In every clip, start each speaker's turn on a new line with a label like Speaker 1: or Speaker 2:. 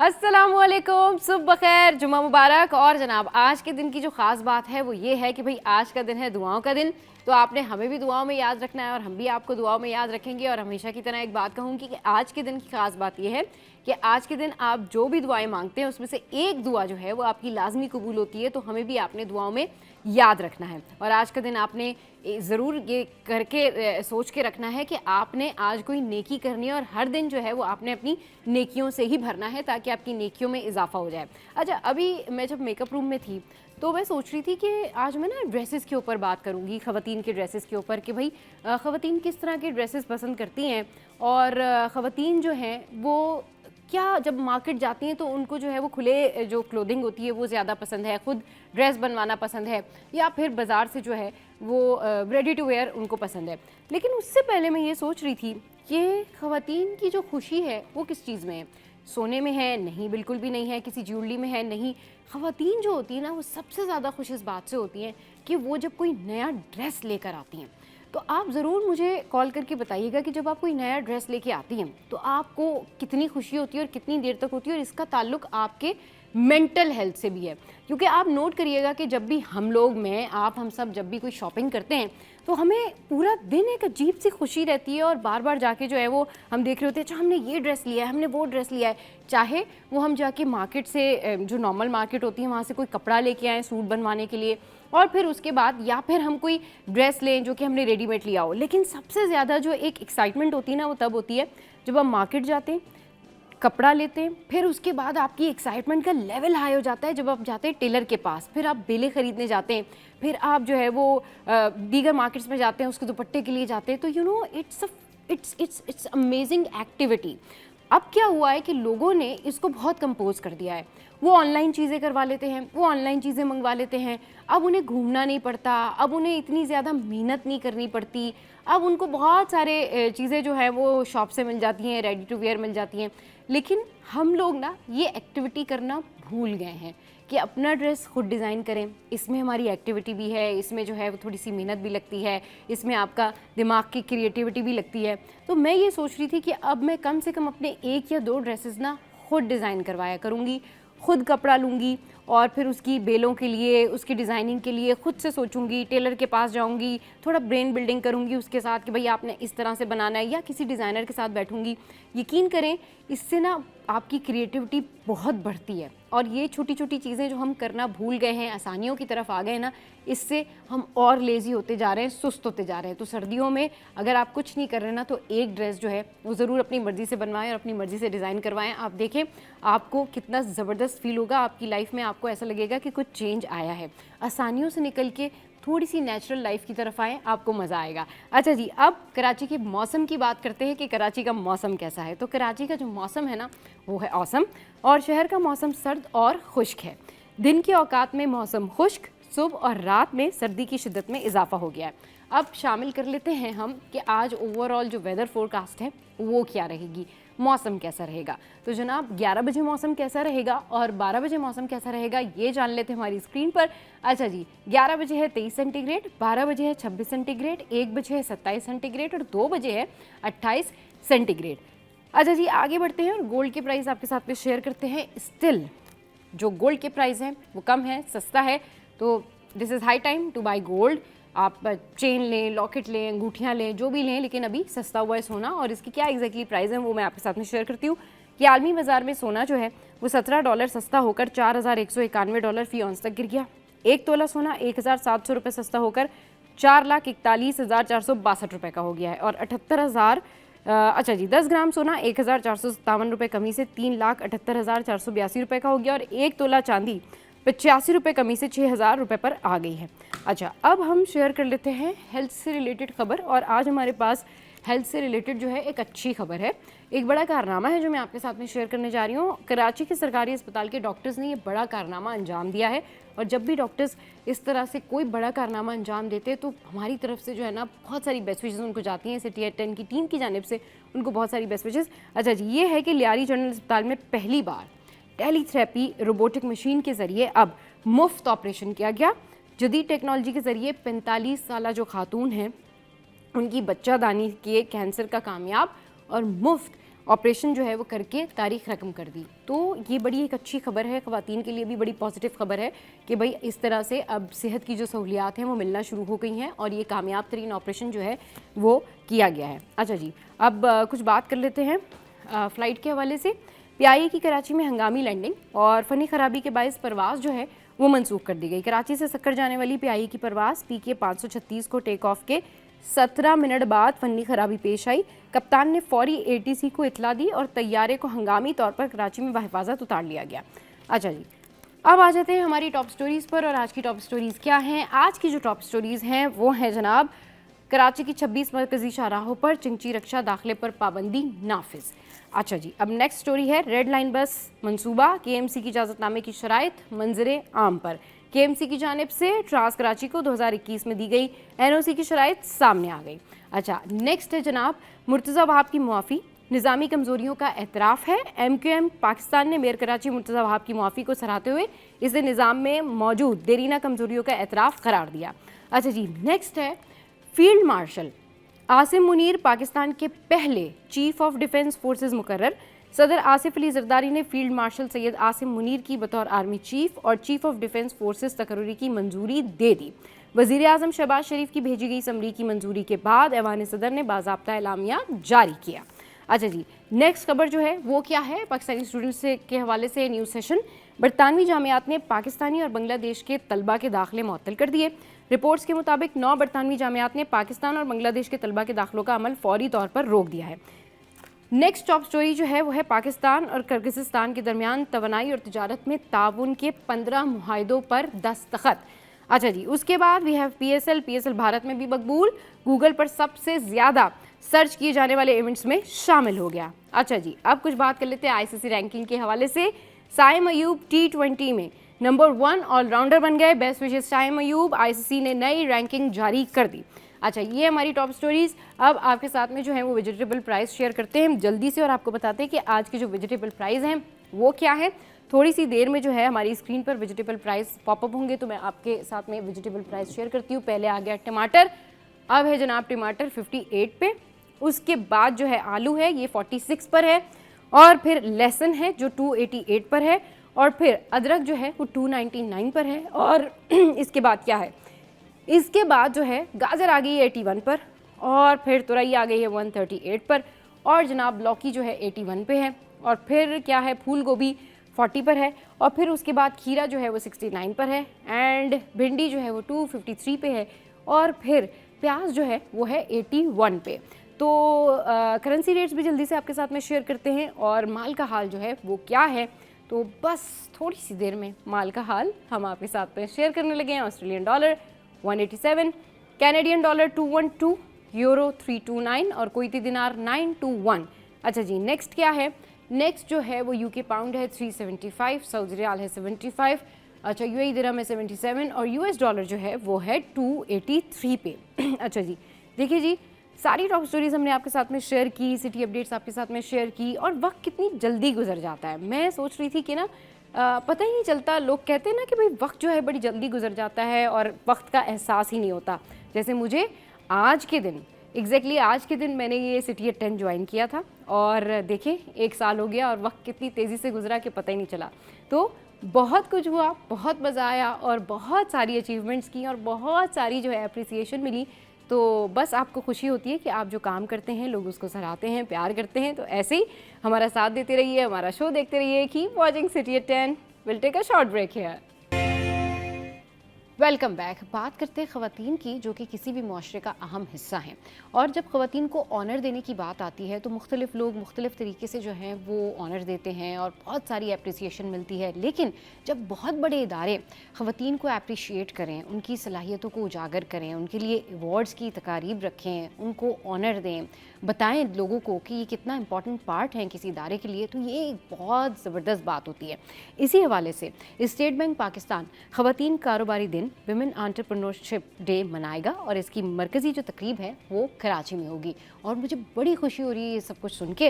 Speaker 1: अस्सलामुअलैकुम, सुबह बखैर, जुम्मा मुबारक। और जनाब आज के दिन की जो ख़ास बात है वो ये है कि भाई आज का दिन है दुआओं का दिन। तो आपने हमें भी दुआओं में याद रखना है और हम भी आपको दुआओं में याद रखेंगे। और हमेशा की तरह एक बात कहूँगी कि आज के दिन की ख़ास बात यह है कि आज के दिन आप जो भी दुआएं मांगते हैं उसमें से एक दुआ जो है वो आपकी लाजमी कबूल होती है। तो हमें भी आपने दुआओं में याद रखना है। और आज का दिन आपने ज़रूर ये करके सोच के रखना है कि आपने आज कोई नेकी करनी है और हर दिन जो है वो आपने अपनी नेकियों से ही भरना है ताकि आपकी नेकियों में इजाफा हो जाए। अच्छा, अभी मैं जब मेकअप रूम में थी तो मैं सोच रही थी कि आज मैं ना ड्रेसेस के ऊपर बात करूंगी, ख़वातीन के ड्रेसेस के ऊपर, कि भाई ख़वातीन किस तरह के ड्रेसेस पसंद करती हैं और ख़वातीन जो हैं वो क्या जब मार्केट जाती हैं तो उनको जो है वो खुले जो क्लोथिंग होती है वो ज़्यादा पसंद है, ख़ुद ड्रेस बनवाना पसंद है, या फिर बाज़ार से जो है वो रेडी टू वेयर उनको पसंद है। लेकिन उससे पहले मैं ये सोच रही थी कि ख़वातीन की जो खुशी है वो किस चीज़ में है। सोने में है? नहीं, बिल्कुल भी नहीं है। किसी ज्वेलरी में है? नहीं। ख़वातीन जो होती है ना वो सबसे ज़्यादा खुश इस बात से होती हैं कि वो जब कोई नया ड्रेस लेकर आती हैं। तो आप ज़रूर मुझे कॉल करके बताइएगा कि जब आप कोई नया ड्रेस लेके आती हैं तो आपको कितनी खुशी होती है और कितनी देर तक होती है, और इसका ताल्लुक आपके मेंटल हेल्थ से भी है। क्योंकि आप नोट करिएगा कि जब भी हम लोग, मैं, आप, हम सब जब भी कोई शॉपिंग करते हैं तो हमें पूरा दिन एक अजीब सी खुशी रहती है और बार बार जाके जो है वो हम देख रहे होते हैं, अच्छा हमने ये ड्रेस लिया है, हमने वो ड्रेस लिया है। चाहे वो हम जाके मार्केट से, जो नॉर्मल मार्केट होती है, वहाँ से कोई कपड़ा लेके आएँ सूट बनवाने के लिए, और फिर उसके बाद या फिर हम कोई ड्रेस लें जो कि हमने रेडीमेड लिया हो। लेकिन सबसे ज़्यादा जो एक एक्साइटमेंट होती है ना वो तब होती है जब हम मार्केट जाते हैं, कपड़ा लेते हैं, फिर उसके बाद आपकी एक्साइटमेंट का लेवल हाई हो जाता है जब आप जाते हैं टेलर के पास, फिर आप बेले ख़रीदने जाते हैं, फिर आप जो है वो दीगर मार्केट्स में जाते हैं उसके दुपट्टे के लिए जाते हैं। तो you know it's amazing activity. अब क्या हुआ है कि लोगों ने इसको बहुत कंपोज कर दिया है। वो ऑनलाइन चीज़ें करवा लेते हैं, वो ऑनलाइन चीज़ें मंगवा लेते हैं। अब उन्हें घूमना नहीं पड़ता, अब उन्हें इतनी ज़्यादा मेहनत नहीं करनी पड़ती। अब उनको बहुत सारे चीज़ें जो है वो शॉप से मिल जाती हैं, रेडी टू वेयर मिल जाती हैं। लेकिन हम लोग ना ये एक्टिविटी करना भूल गए हैं कि अपना ड्रेस खुद डिज़ाइन करें। इसमें हमारी एक्टिविटी भी है, इसमें जो है वो थोड़ी सी मेहनत भी लगती है, इसमें आपका दिमाग की क्रिएटिविटी भी लगती है। तो मैं ये सोच रही थी कि अब मैं कम से कम अपने 1 या 2 ड्रेसेस ना खुद डिज़ाइन करवाया करूँगी, खुद कपड़ा लूँगी और फिर उसकी बेलों के लिए, उसकी डिज़ाइनिंग के लिए खुद से सोचूंगी, टेलर के पास जाऊंगी, थोड़ा ब्रेन बिल्डिंग करूंगी उसके साथ कि भाई आपने इस तरह से बनाना है, या किसी डिज़ाइनर के साथ बैठूंगी। यकीन करें इससे ना आपकी क्रिएटिविटी बहुत बढ़ती है। और ये छोटी छोटी चीज़ें जो हम करना भूल गए हैं, आसानियों की तरफ आ गए ना, इससे हम और लेज़ी होते जा रहे हैं, सुस्त होते जा रहे हैं। तो सर्दियों में अगर आप कुछ नहीं कर रहे ना तो एक ड्रेस जो है वो ज़रूर अपनी मर्ज़ी से बनवाएं और अपनी मर्ज़ी से डिज़ाइन करवाएं। आप देखें आपको कितना ज़बरदस्त फील होगा आपकी लाइफ में। आपको ऐसा लगेगा कि कुछ चेंज आया है। आसानियों से निकल के थोड़ी सी नेचुरल लाइफ की तरफ आएँ, आपको मज़ा आएगा। अच्छा जी, अब कराची के मौसम की बात करते हैं कि कराची का मौसम कैसा है। तो कराची का जो मौसम है ना वो है औसम, और शहर का मौसम सर्द और खुश्क है। दिन के औकात में मौसम खुश्क, सुबह और रात में सर्दी की शिद्दत में इजाफा हो गया है। अब शामिल कर लेते हैं हम कि आज ओवरऑल जो वेदर फोरकास्ट है वो क्या रहेगी, मौसम कैसा रहेगा। तो जनाब 11 बजे मौसम कैसा रहेगा और 12 बजे मौसम कैसा रहेगा ये जान लेते हैं हमारी स्क्रीन पर। अच्छा जी, 11 बजे है 23 सेंटीग्रेड, 12 बजे है 26 सेंटीग्रेड, 1 बजे है 27 सेंटीग्रेड और 2 बजे है 28 सेंटीग्रेड। अच्छा जी, आगे बढ़ते हैं और गोल्ड के प्राइस आपके साथ में शेयर करते हैं। स्टिल जो गोल्ड के प्राइस हैं वो कम है, सस्ता है। तो this is high time two by gold. आप चेन लें, लॉकेट लें, अंगूठियाँ लें, जो भी लें, लेकिन अभी सस्ता हुआ है सोना। और इसकी क्या एग्जैक्टली प्राइस है वो मैं आपके साथ में शेयर करती हूँ कि आलमी बाज़ार में सोना जो है वो $17 सस्ता होकर $4,191 फी औंस तक गिर गया। 1 तोला सोना 1,700 रुपये सस्ता होकर 4,41,462 रुपये का हो गया है। और 10 ग्राम सोना 1,457 रुपये कमी से 3,78,482 रुपये का हो गया। और 1 तोला चांदी 85 रुपये कमी से 6,000 रुपये पर आ गई है। अच्छा, अब हम शेयर कर लेते हैं हेल्थ से रिलेटेड खबर। और आज हमारे पास हेल्थ से रिलेटेड जो है एक अच्छी खबर है, एक बड़ा कारनामा है जो मैं आपके साथ में शेयर करने जा रही हूँ। कराची के सरकारी अस्पताल के डॉक्टर्स ने ये बड़ा कारनामा अंजाम दिया है। और जब भी डॉक्टर्स इस तरह से कोई बड़ा कारनामा अंजाम देते हैं तो हमारी तरफ से जो है ना बहुत सारी बेस्ट विशेज़ उनको जाती हैं। सिटी 10 की टीम की जानिब से उनको बहुत सारी बेस्ट विशेज़। अच्छा जी, ये है कि लियारी जनरल अस्पताल में पहली बार टेलीथेरेपी रोबोटिक मशीन के ज़रिए अब मुफ्त ऑपरेशन किया गया। जदीद टेक्नोलॉजी के ज़रिए 45 साल जो खातून हैं उनकी बच्चादानी के कैंसर का कामयाब और मुफ्त ऑपरेशन जो है वो करके तारीख रकम कर दी। तो ये बड़ी एक अच्छी खबर है, ख़वातीन के लिए भी बड़ी पॉजिटिव खबर है कि भाई इस तरह से अब सेहत की जो सहूलियात हैं वो मिलना शुरू हो गई हैं और ये कामयाब तरीन ऑपरेशन जो है वो किया गया है। अच्छा जी, अब कुछ बात कर लेते हैं फ़्लाइट के हवाले से। PIA की कराची में हंगामी लैंडिंग और फ़नी ख़राबी के बायस परवाज़ जो है वो मनसूख कर दी गई। कराची से सक्कर जाने वाली PIA की परवाज़ PK 536 को टेक ऑफ के 17 मिनट बाद फनी खराबी पेश आई। कप्तान ने फौरी ATC को इतला दी और तैयारे को हंगामी तौर पर कराची में बहिफाजत उतार लिया गया। अच्छा जी, अब आ जाते हैं हमारी टॉप स्टोरीज़ पर। और आज की टॉप स्टोरीज़ क्या हैं? आज की जो टॉप स्टोरीज़ हैं वो हैं जनाब, कराची की 26 मरकजी शाहराहों पर चिंची रक्षा दाखिले पर पाबंदी नाफिज। अच्छा जी, अब नेक्स्ट स्टोरी है रेड लाइन बस मंसूबा, KMC की इजाज़तनामे की शराइत मंजरे आम पर। KMC की जानिब से ट्रांस कराची को 2021 में दी गई NOC की शराइत सामने आ गई। अच्छा, नेक्स्ट है जनाब, मुर्तज़ा वहाब की मुआफ़ी, निज़ामी कमज़ोरियों का एतराफ़ है। MQM पाकिस्तान ने मेयर कराची मुर्तज़ा वहाब की मुआफ़ी को सराहते हुए इसे निज़ाम में मौजूद देरीना कमज़ोरियों का एतराफ़ करार दिया। अच्छा जी, नेक्स्ट है फील्ड मार्शल आसिम मुनीर पाकिस्तान के पहले चीफ ऑफ डिफेंस फोर्सेस मुकर्रर। सदर आसिफ अली जरदारी ने फील्ड मार्शल सैयद आसिम मुनीर की बतौर आर्मी चीफ और चीफ ऑफ डिफेंस फोर्सेस तकर्री की मंजूरी दे दी। वज़ीर आज़म शहबाज शरीफ की भेजी गई समरी की मंजूरी के बाद ऐवान सदर ने बाज़ाब्ता एलामिया जारी किया। अच्छा जी, नेक्स्ट खबर जो है वो क्या है? पाकिस्तानी स्टूडेंट्स के हवाले से न्यूज़ सेशन। बरतानवी जामियात ने पाकिस्तानी और बांग्लादेश के तलबा के दाखिले मुअत्तल कर दिए। रिपोर्ट्स के मुताबिक 9 बरतानवी जामियात ने पाकिस्तान और बांग्लादेश के तलबा के दाखिलों का अमल फौरी तौर पर रोक दिया है। नेक्स्ट टॉप स्टोरी जो है वो है पाकिस्तान और किर्गिस्तान के दरमियान तवानाई और तिजारत में ताउन के 15 मुआहिदों पर दस्तखत। अच्छा जी, उसके बाद वी हैव PSL भारत में भी मकबूल, गूगल पर सबसे ज़्यादा सर्च किए जाने वाले इवेंट्स में शामिल हो गया। अच्छा जी, अब कुछ बात कर लेते हैं ICC रैंकिंग के हवाले से। साइम अयूब T20 में नंबर 1 ऑलराउंडर बन गए। Best wishes Saim Ayub. ICC ने नई रैंकिंग जारी कर दी। अच्छा, ये हमारी टॉप स्टोरीज़। अब आपके साथ में जो है वो वेजिटेबल प्राइस शेयर करते हैं जल्दी से और आपको बताते हैं कि आज के जो वेजिटेबल प्राइस हैं वो क्या है। थोड़ी सी देर में जो है हमारी स्क्रीन पर वेजिटेबल प्राइस पॉपअप होंगे तो मैं आपके साथ में वेजिटेबल प्राइस शेयर करती हूँ। पहले आ गया टमाटर, अब है जनाब टमाटर 58 पे। उसके बाद जो है आलू है ये 46 पर है, और फिर लहसुन है जो 288 पर है, और फिर अदरक जो है वो 299 पर है। और इसके बाद क्या है? इसके बाद जो है गाजर आ गई है 81 पर, और फिर तुरई आ गई है 138 पर, और जनाब लौकी जो है 81 पे है, और फिर क्या है फूल गोभी 40 पर है, और फिर उसके बाद खीरा जो है वो 69 पर है, एंड भिंडी जो है वो 253 पे है, और फिर प्याज जो है वो है 81 पे। तो करेंसी रेट्स भी जल्दी से आपके साथ में शेयर करते हैं, और माल का हाल जो है वो क्या है, तो बस थोड़ी सी देर में माल का हाल हम आपके साथ में शेयर करने लगे हैं। Australian dollar 187, Canadian dollar 212, euro 329 और कुवैती दिनार 921। अच्छा जी, नेक्स्ट क्या है? नेक्स्ट जो है वो UK पाउंड है 375, सऊदी रियाल है 75, अच्छा UAE दिरहम है 77, और US डॉलर जो है वो है 283 पे। अच्छा जी, देखिए जी, सारी टॉप स्टोरीज हमने आपके साथ में शेयर की, सिटी अपडेट्स आपके साथ में शेयर की, और वक्त कितनी जल्दी गुजर जाता है। मैं सोच रही थी कि ना पता ही नहीं चलता। लोग कहते हैं ना कि भाई वक्त जो है बड़ी जल्दी गुजर जाता है और वक्त का एहसास ही नहीं होता। जैसे मुझे आज के दिन एग्जैक्टली आज के दिन मैंने ये सिटी एट 10 ज्वाइन किया था, और देखें 1 साल हो गया और वक्त कितनी तेज़ी से गुजरा कि पता ही नहीं चला। तो बहुत कुछ हुआ, बहुत मज़ा आया, और बहुत सारी अचीवमेंट्स की, और बहुत सारी जो है अप्रिसिएशन मिली। तो बस आपको खुशी होती है कि आप जो काम करते हैं लोग उसको सराहते हैं, प्यार करते हैं। तो ऐसे ही हमारा साथ देते रहिए, हमारा शो देखते रहिए। Keep watching City at 10। Will take a short break here. Welcome back. बात करते हैं ख़वातीन की, जो कि किसी भी मुआशरे का अहम हिस्सा हैं, और जब ख़वातीन को ऑनर देने की बात आती है तो मुख्तलिफ़ लोग मुख्तलिफ़ तरीके से जो हैं वो ऑनर देते हैं और बहुत सारी अप्रिसिएशन मिलती है। लेकिन जब बहुत बड़े इदारे ख़वातीन को अप्रिशिएट करें, उनकी सलाहियतों को उजागर करें, उनके लिए अवार्ड्स की तकारीब रखें, उनको ऑनर दें, बताएं लोगों को कि ये कितना इंपॉर्टेंट पार्ट है किसी इदारे के लिए, तो ये एक बहुत ज़बरदस्त बात होती है। इसी हवाले से स्टेट बैंक पाकिस्तान ख़वातीन कारोबारी दिन दिन विमेन एंटरप्रेन्योरशिप डे मनाएगा और इसकी मरकज़ी जो तकरीब है वो कराची में होगी। और मुझे बड़ी खुशी हो रही है ये सब कुछ सुन के।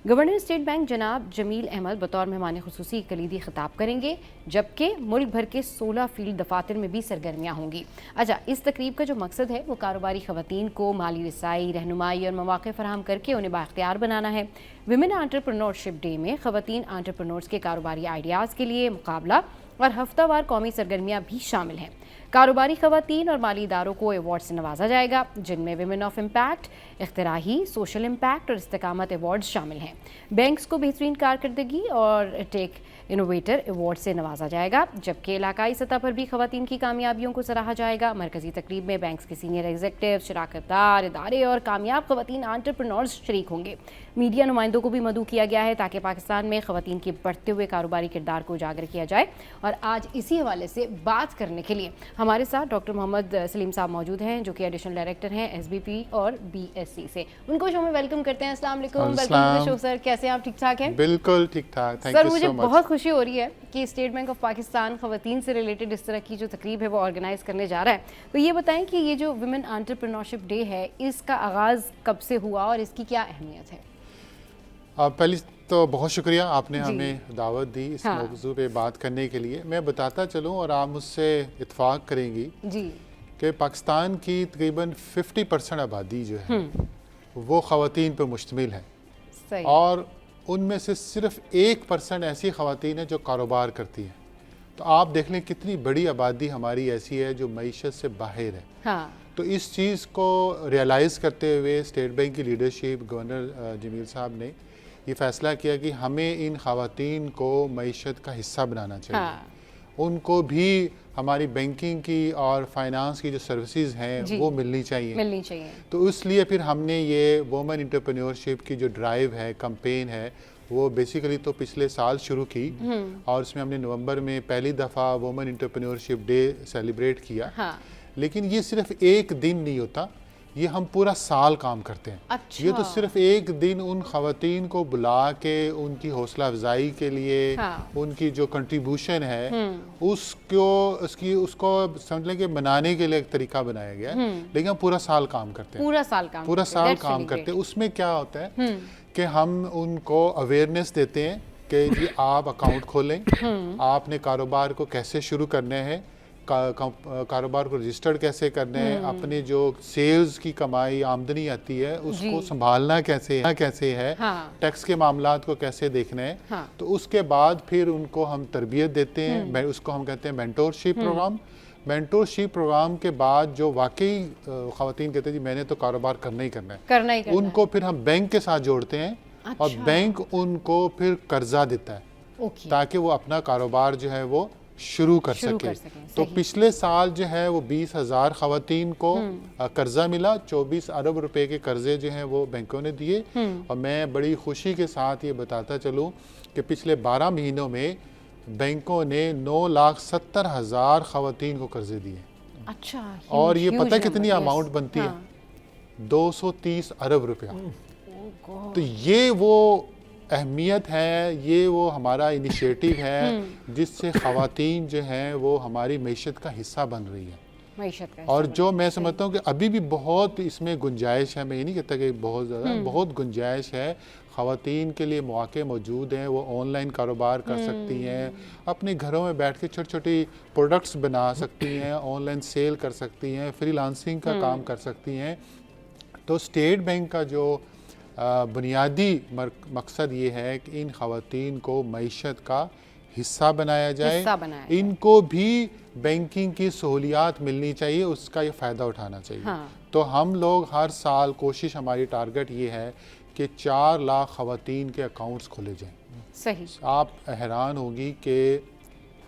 Speaker 1: गवर्नर स्टेट बैंक जनाब जमील अहमद बतौर मेहमान खुसूसी कलीदी खिताब करेंगे, जबकि मुल्क भर के 16 फील्ड दफातर में भी सरगर्मियाँ होंगी। अच्छा, इस तकरीब का जो मकसद है वो कारोबारी ख़वातीन को माली रसाई, रहनुमाई और मौक़े फराहम करके उन्हें बाख्तियार बनाना है। विमेन एंटरप्रेन्योरशिप डे में ख़वातीन एंटरप्रेन्योर्स के कारोबारी आइडियाज़ के लिए मुकाबला और हफ्तावार कौमी सरगर्मियाँ भी शामिल हैं। कारोबारी ख़वातीन और माली इदारों को अवार्ड से नवाजा जाएगा, जिनमें विमेन ऑफ इम्पैक्ट, इख्तिराही, सोशल इम्पैक्ट और इस्तेकामत अवार्ड शामिल हैं। बैंक्स को बेहतरीन कारकर्दगी और टेक इनोवेटर अवार्ड से नवाजा जाएगा, जबकि इलाकाई सतह पर भी ख़वातीन की कामयाबियों को सराहा जाएगा। मरकज़ी तकरीब में बैंक्स के सीनियर एग्जीक्यूटिव, शराकतदार इदारे और कामयाब ख़वातीन एंटरप्रेन्योर्स शरीक होंगे। मीडिया नुमाइंदों को भी मदऊ किया गया है ताकि पाकिस्तान में ख़वातीन के बढ़ते हुए कारोबारी किरदार को उजागर किया जाए। और आज इसी हवाले से बात करने के लिए हमारे साथ डॉक्टर मोहम्मद सलीम साहब मौजूद हैं, जो कि एडिशनल डायरेक्टर हैं SBP और BSc से। उनको शो में वेलकम करते हैं। अस्सलाम वालेकुम, welcome to the show sir. कैसे हैं आप? ठीक ठाक हैं?
Speaker 2: बिल्कुल ठीक ठाक, थैंक
Speaker 1: सर।
Speaker 2: यू
Speaker 1: मुझे
Speaker 2: सो मच।
Speaker 1: बहुत खुशी हो रही है कि स्टेट बैंक ऑफ पाकिस्तान ख़वातीन से रिलेटेड इस तरह की जो तकरीब है वो ऑर्गेनाइज करने जा रहा है। तो ये बताएं कि ये जो विमेन एंटरप्रेन्योरशिप डे है, इसका आगाज़ कब से हुआ और इसकी क्या अहमियत है?
Speaker 2: पहले तो बहुत शुक्रिया आपने हमें दावत दी इस मौजू पे बात करने के लिए। मैं बताता चलूँ और आप मुझसे इत्फाक करेंगी
Speaker 1: जी
Speaker 2: कि पाकिस्तान की तकरीबन 50% आबादी जो है वो ख़वातीन पर मुश्तमिल है।
Speaker 1: सही।
Speaker 2: और उनमें से सिर्फ 1% ऐसी ख़वातीन है जो कारोबार करती हैं। तो आप देख लें कितनी बड़ी आबादी हमारी ऐसी है जो मईशत से बाहर है।
Speaker 1: हाँ।
Speaker 2: तो इस चीज़ को रियलाइज़ करते हुए स्टेट बैंक की लीडरशिप, गवर्नर जमील साहब ने ये फ़ैसला किया कि हमें इन ख़वातीन को मईशत का हिस्सा बनाना चाहिए।
Speaker 1: हाँ।
Speaker 2: उनको भी हमारी बैंकिंग की और फाइनेंस की जो सर्विसेज हैं वो मिलनी चाहिए। तो इसलिए फिर हमने ये वुमेन एंटरप्रेन्योरशिप की जो ड्राइव है, कैंपेन है, वो बेसिकली तो पिछले साल शुरू की और इसमें हमने नवंबर में पहली दफ़ा वुमेन एंटरप्रेन्योरशिप डे सेलिब्रेट किया।
Speaker 1: हाँ।
Speaker 2: लेकिन ये सिर्फ एक दिन नहीं होता, ये हम पूरा साल काम करते हैं।
Speaker 1: अच्छा।
Speaker 2: ये तो सिर्फ एक दिन उन ख़वातीन को बुला के उनकी हौसला अफजाई के लिए उनकी जो कंट्रीब्यूशन है उसको समझ लें कि मनाने के लिए एक तरीका बनाया गया है। लेकिन हम पूरा साल काम करते हैं। पूरा साल काम करते हैं। उसमें क्या होता है कि हम उनको अवेयरनेस देते हैं कि जी आप अकाउंट खोलें, आपने कारोबार को कैसे शुरू करना है, कारोबार को रजिस्टर्ड कैसे करना है, अपने जो सेल्स की कमाई आमदनी आती है उसको संभालना कैसे है, टैक्स के मामलात को कैसे देखना है। तो उसके बाद फिर उनको हम तरबियत देते हैं, उसको हम कहते हैं मेंटोरशिप प्रोग्राम। मेंटोरशिप प्रोग्राम के बाद जो वाकई ख़वातीन कहते हैं जी मैंने तो कारोबार करना ही करना है, उनको फिर हम बैंक के साथ जोड़ते हैं। और बैंक उनको फिर कर्जा देता है ताकि वो अपना कारोबार जो है वो शुरू कर सके। तो पिछले साल जो है वो 20,000 ख़वातीन को कर्जा मिला। 24 अरब रुपए के कर्जे जो हैं वो बैंकों ने दिए। और मैं बड़ी खुशी के साथ ये बताता चलूँ कि पिछले 12 महीनों में बैंकों ने 9,70,000 ख़वातीन को कर्जे दिए।
Speaker 1: अच्छा।
Speaker 2: और ये पता है कितनी अमाउंट बनती है? 230 अरब रुपया। तो ये वो अहमियत है, ये वो हमारा इनिशिएटिव है जिससे ख़वातीन जो हैं वो हमारी मईशत का हिस्सा बन रही है। और जो मैं समझता हूँ कि अभी भी बहुत इसमें गुंजाइश है। मैं ये नहीं कहता कि बहुत ज़्यादा, बहुत गुंजाइश है। ख़वातीन के लिए मौके मौजूद हैं, वो ऑनलाइन कारोबार कर सकती हैं, अपने घरों में बैठ के छोटी छोटी प्रोडक्ट्स बना सकती हैं, ऑनलाइन सेल कर सकती हैं, फ्रीलांसिंग का काम कर सकती हैं। तो स्टेट बैंक का जो बुनियादी मकसद ये है कि इन ख़वातीन को मईशत का हिस्सा बनाया जाए, इनको भी बैंकिंग की सहूलियात मिलनी चाहिए, उसका ये फ़ायदा उठाना चाहिए। तो हम लोग हर साल कोशिश, हमारी टारगेट ये है कि 4 लाख ख़वातीन के अकाउंट्स खोले जाएं।
Speaker 1: सही। आप
Speaker 2: हैरान होगी कि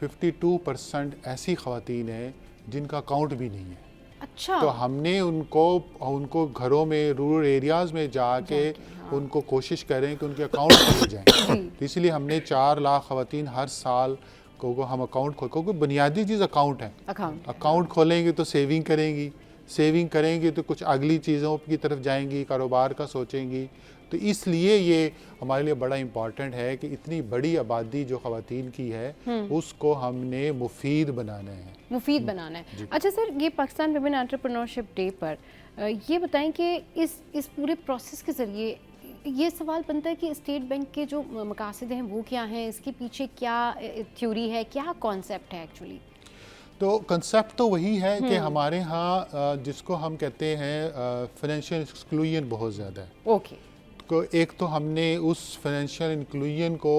Speaker 2: 52% ऐसी ख़वातीन हैं जिनका अकाउंट भी नहीं है।
Speaker 1: अच्छा।
Speaker 2: तो हमने उनको घरों में, रूरल एरियाज़ में जाके उनको कोशिश करें कि उनके अकाउंट खोले जाएं। तो इसलिए हमने 4 लाख ख़वातीन हर साल को हम अकाउंट क्योंकि बुनियादी चीज़ अकाउंट है। अकाउंट खोलेंगे तो सेविंग करेंगी तो कुछ अगली चीज़ों की तरफ जाएंगी, कारोबार का सोचेंगी। तो इसलिए ये हमारे लिए बड़ा इम्पॉर्टेंट है कि इतनी बड़ी आबादी जो ख़वातीन की है उसको हमने मुफीद बनाना है,
Speaker 1: मुफीद बनाना है। अच्छा सर, ये पाकिस्तान विमेन एंटरप्रेन्योरशिप डे पर ये बताएं कि इस पूरे प्रोसेस के ज़रिए ये सवाल बनता है कि स्टेट बैंक के जो मकासद हैं वो क्या हैं, इसके पीछे क्या थ्योरी है, क्या कॉन्सेप्ट है एक्चुअली?
Speaker 2: तो कंसेप्ट तो वही है कि हमारे यहाँ जिसको हम कहते हैं फाइनेंशियल एक्सक्लूजन बहुत ज़्यादा है।
Speaker 1: ओके।
Speaker 2: तो एक तो हमने उस फाइनेंशियल इंक्लूजन को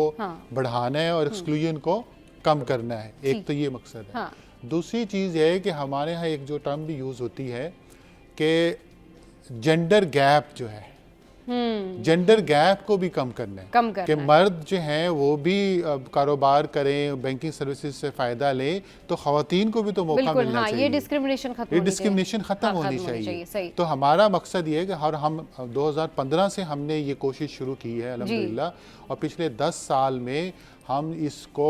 Speaker 2: बढ़ाना है और एक्सक्लूजन को कम करना है, एक तो ये मकसद है। दूसरी चीज़ है कि हमारे यहाँ एक जो टर्म भी यूज़ होती है कि जेंडर गैप जो है, जेंडर गैप को भी कम करना है, कि मर्द जो हैं वो भी कारोबार करें, बैंकिंग सर्विसेज से फ़ायदा लें, तो ख़वातीन को भी तो मौका मिलना चाहिए।
Speaker 1: ये डिस्क्रिमिनेशन खत्म
Speaker 2: होनी चाहिए। तो हमारा मकसद ये है कि हम 2015 से हमने ये कोशिश शुरू की है अल्हम्दुलिल्लाह, और पिछले 10 साल में हम इसको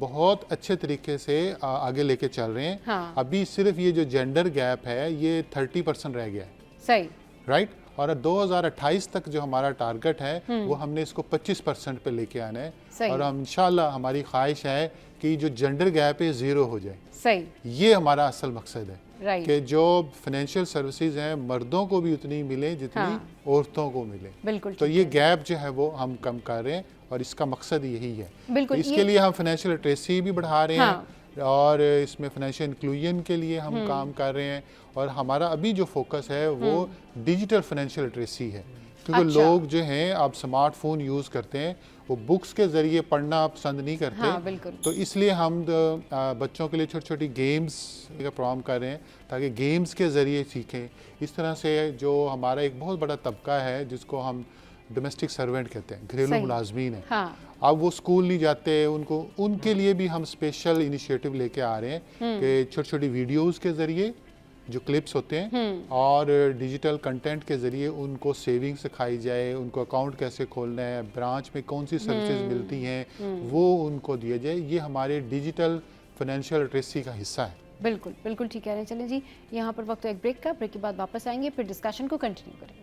Speaker 2: बहुत अच्छे तरीके से आगे लेके चल रहे हैं। अभी सिर्फ ये जो जेंडर गैप है ये 30% रह गया है।
Speaker 1: सही,
Speaker 2: राइट। और 2028 तक जो हमारा टारगेट है वो हमने इसको 25% पे लेके आना है, और हम इंशाल्लाह हमारी ख्वाहिश है कि जो जेंडर गैप है 0 हो जाए।
Speaker 1: सही,
Speaker 2: ये हमारा असल मकसद है कि जो फाइनेंशियल सर्विसेज हैं मर्दों को भी उतनी मिले जितनी औरतों को मिले।
Speaker 1: बिल्कुल।
Speaker 2: तो ये गैप जो है वो हम कम कर रहे हैं और इसका मकसद यही है।
Speaker 1: बिल्कुल।
Speaker 2: तो इसके लिए हम फाइनेंशियल लिटरेसी भी बढ़ा रहे हैं और इसमें फाइनेंशियल इंक्लूजन के लिए हम काम कर रहे हैं, और हमारा अभी जो फोकस है वो डिजिटल फाइनेंशियल लिटरेसी है, क्योंकि लोग जो हैं अब स्मार्टफोन यूज़ करते हैं, वो बुक्स के ज़रिए पढ़ना पसंद नहीं करते। तो इसलिए हम बच्चों के लिए छोटी छोटी गेम्स का प्रोग्राम कर रहे हैं ताकि गेम्स के ज़रिए सीखें। इस तरह से जो हमारा एक बहुत बड़ा तबका है जिसको हम डोमेस्टिक सर्वेंट कहते हैं, घरेलू मुलाजमीन है, अब वो स्कूल नहीं जाते, उनके लिए भी हम स्पेशल इनिशिएटिव लेके आ रहे हैं कि छोटी छोटी वीडियोस के ज़रिए जो क्लिप्स होते हैं और डिजिटल कंटेंट के ज़रिए उनको सेविंग सिखाई जाए, उनको अकाउंट कैसे खोलना है, ब्रांच में कौन सी सर्विसेज मिलती हैं वो उनको दिया जाए। ये हमारे डिजिटल फाइनेंशियल लिटरेसी का हिस्सा है।
Speaker 1: बिल्कुल बिल्कुल ठीक कह रहे हैं। चलें जी, यहाँ पर वक्त एक ब्रेक का, ब्रेक के बाद वापस आएंगे, फिर डिस्कशन को कंटिन्यू करेंगे।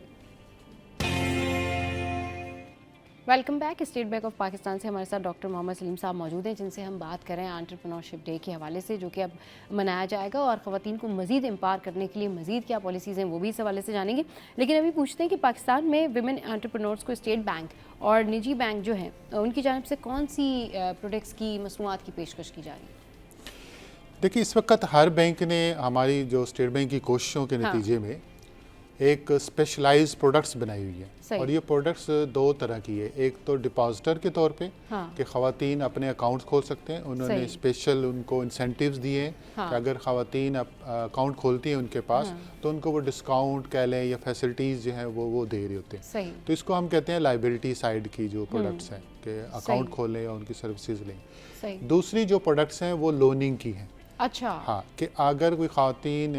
Speaker 1: Welcome back. State bank of Pakistan से हमारे साथ डॉक्टर मोहम्मद सलीम साहब मौजूद हैं, जिनसे हम बात कर रहे हैं एंटरप्रेन्योरशिप डे के हवाले से, जो कि अब मनाया जाएगा, और ख़वातीन को मज़ीद एम्पावर करने के लिए मज़ीद क्या पॉलिसीज़ हैं वो भी इस हवाले से जानेंगे। लेकिन अभी पूछते हैं कि पाकिस्तान में विमेन एंटरप्रेन्योर्स को स्टेट बैंक और निजी बैंक जो हैं उनकी जानिब से कौन सी प्रोडक्ट्स की, मसनूआत की पेशकश की जा रही है?
Speaker 2: देखिए, इस वक्त हर बैंक ने हमारी जो स्टेट बैंक की कोशिशों के नतीजे में एक स्पेशलाइज्ड प्रोडक्ट्स बनाई हुई है, और ये प्रोडक्ट्स दो तरह की है। एक तो डिपॉजिटर के तौर पे कि ख़वातीन अपने अकाउंट्स खोल सकते हैं, उन्होंने स्पेशल उनको इंसेंटिव्स दिए हैं कि अगर ख़वातीन अकाउंट खोलती हैं उनके पास तो उनको वो डिस्काउंट कह लें या फैसिलिटीज़ जो हैं वो दे रहे होते हैं। तो इसको हम कहते हैं लाइबिलिटी साइड की जो प्रोडक्ट्स हैं कि अकाउंट खोलें और उनकी सर्विसेज लें। दूसरी जो प्रोडक्ट्स हैं वो लोनिंग की हैं।
Speaker 1: अच्छा।
Speaker 2: हाँ, कि अगर कोई ख़वातीन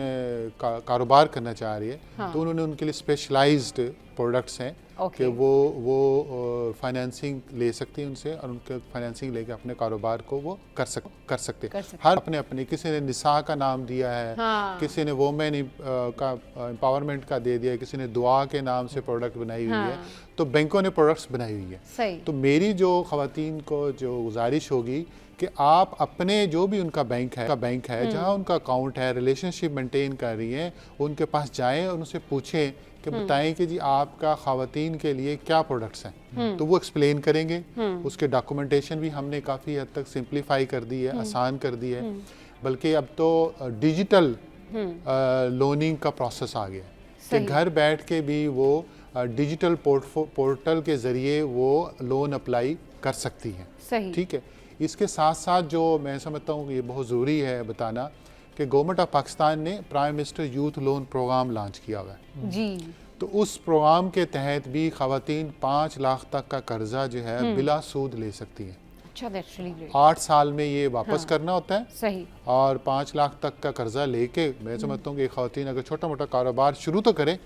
Speaker 2: कारोबार करना चाह रही है तो उन्होंने उनके लिए स्पेशलाइज्ड प्रोडक्ट्स हैं कि वो फाइनेंसिंग ले सकती हैं उनसे, और उनके फाइनेंसिंग लेके अपने कारोबार को वो कर सकते हैं। हर अपने किसी ने निसा का नाम दिया है, किसी ने वोमेन का एम्पावरमेंट का दे दिया है, किसी ने दुआ के नाम से प्रोडक्ट बनाई हुई है, तो बैंकों ने प्रोडक्ट्स बनाई हुई है। तो मेरी जो ख़वातीन को जो गुजारिश होगी कि आप अपने जो भी उनका बैंक है जहाँ उनका अकाउंट है, रिलेशनशिप मेंटेन कर रही हैं, उनके पास जाएं और उनसे पूछें कि बताएं कि जी आपका ख़वातीन के लिए क्या प्रोडक्ट्स हैं, तो वो एक्सप्लेन करेंगे। उसके डॉक्यूमेंटेशन भी हमने काफ़ी हद तक सिंप्लीफाई कर दी है, आसान कर दी है, बल्कि अब तो डिजिटल लोनिंग का प्रोसेस आ गया कि घर बैठ के भी वो डिजिटल पोर्टल के ज़रिए वो लोन अप्लाई कर सकती हैं। ठीक है। इसके साथ साथ जो मैं समझता हूँ कि ये बहुत ज़रूरी है बताना कि गवर्नमेंट ऑफ पाकिस्तान ने prime minister youth loan programme launch किया हुआ है जी। तो उस प्रोग्राम के तहत भी ख़वातीन 5 लाख तक का कर्जा जो है बिला सूद ले सकती हैं।
Speaker 1: अच्छा,
Speaker 2: 8 साल में ये वापस करना होता है।
Speaker 1: सही।
Speaker 2: और 5 लाख तक का कर्जा लेके मैं समझता हूँ कि ख़वातीन अगर छोटा मोटा कारोबार शुरू तो करे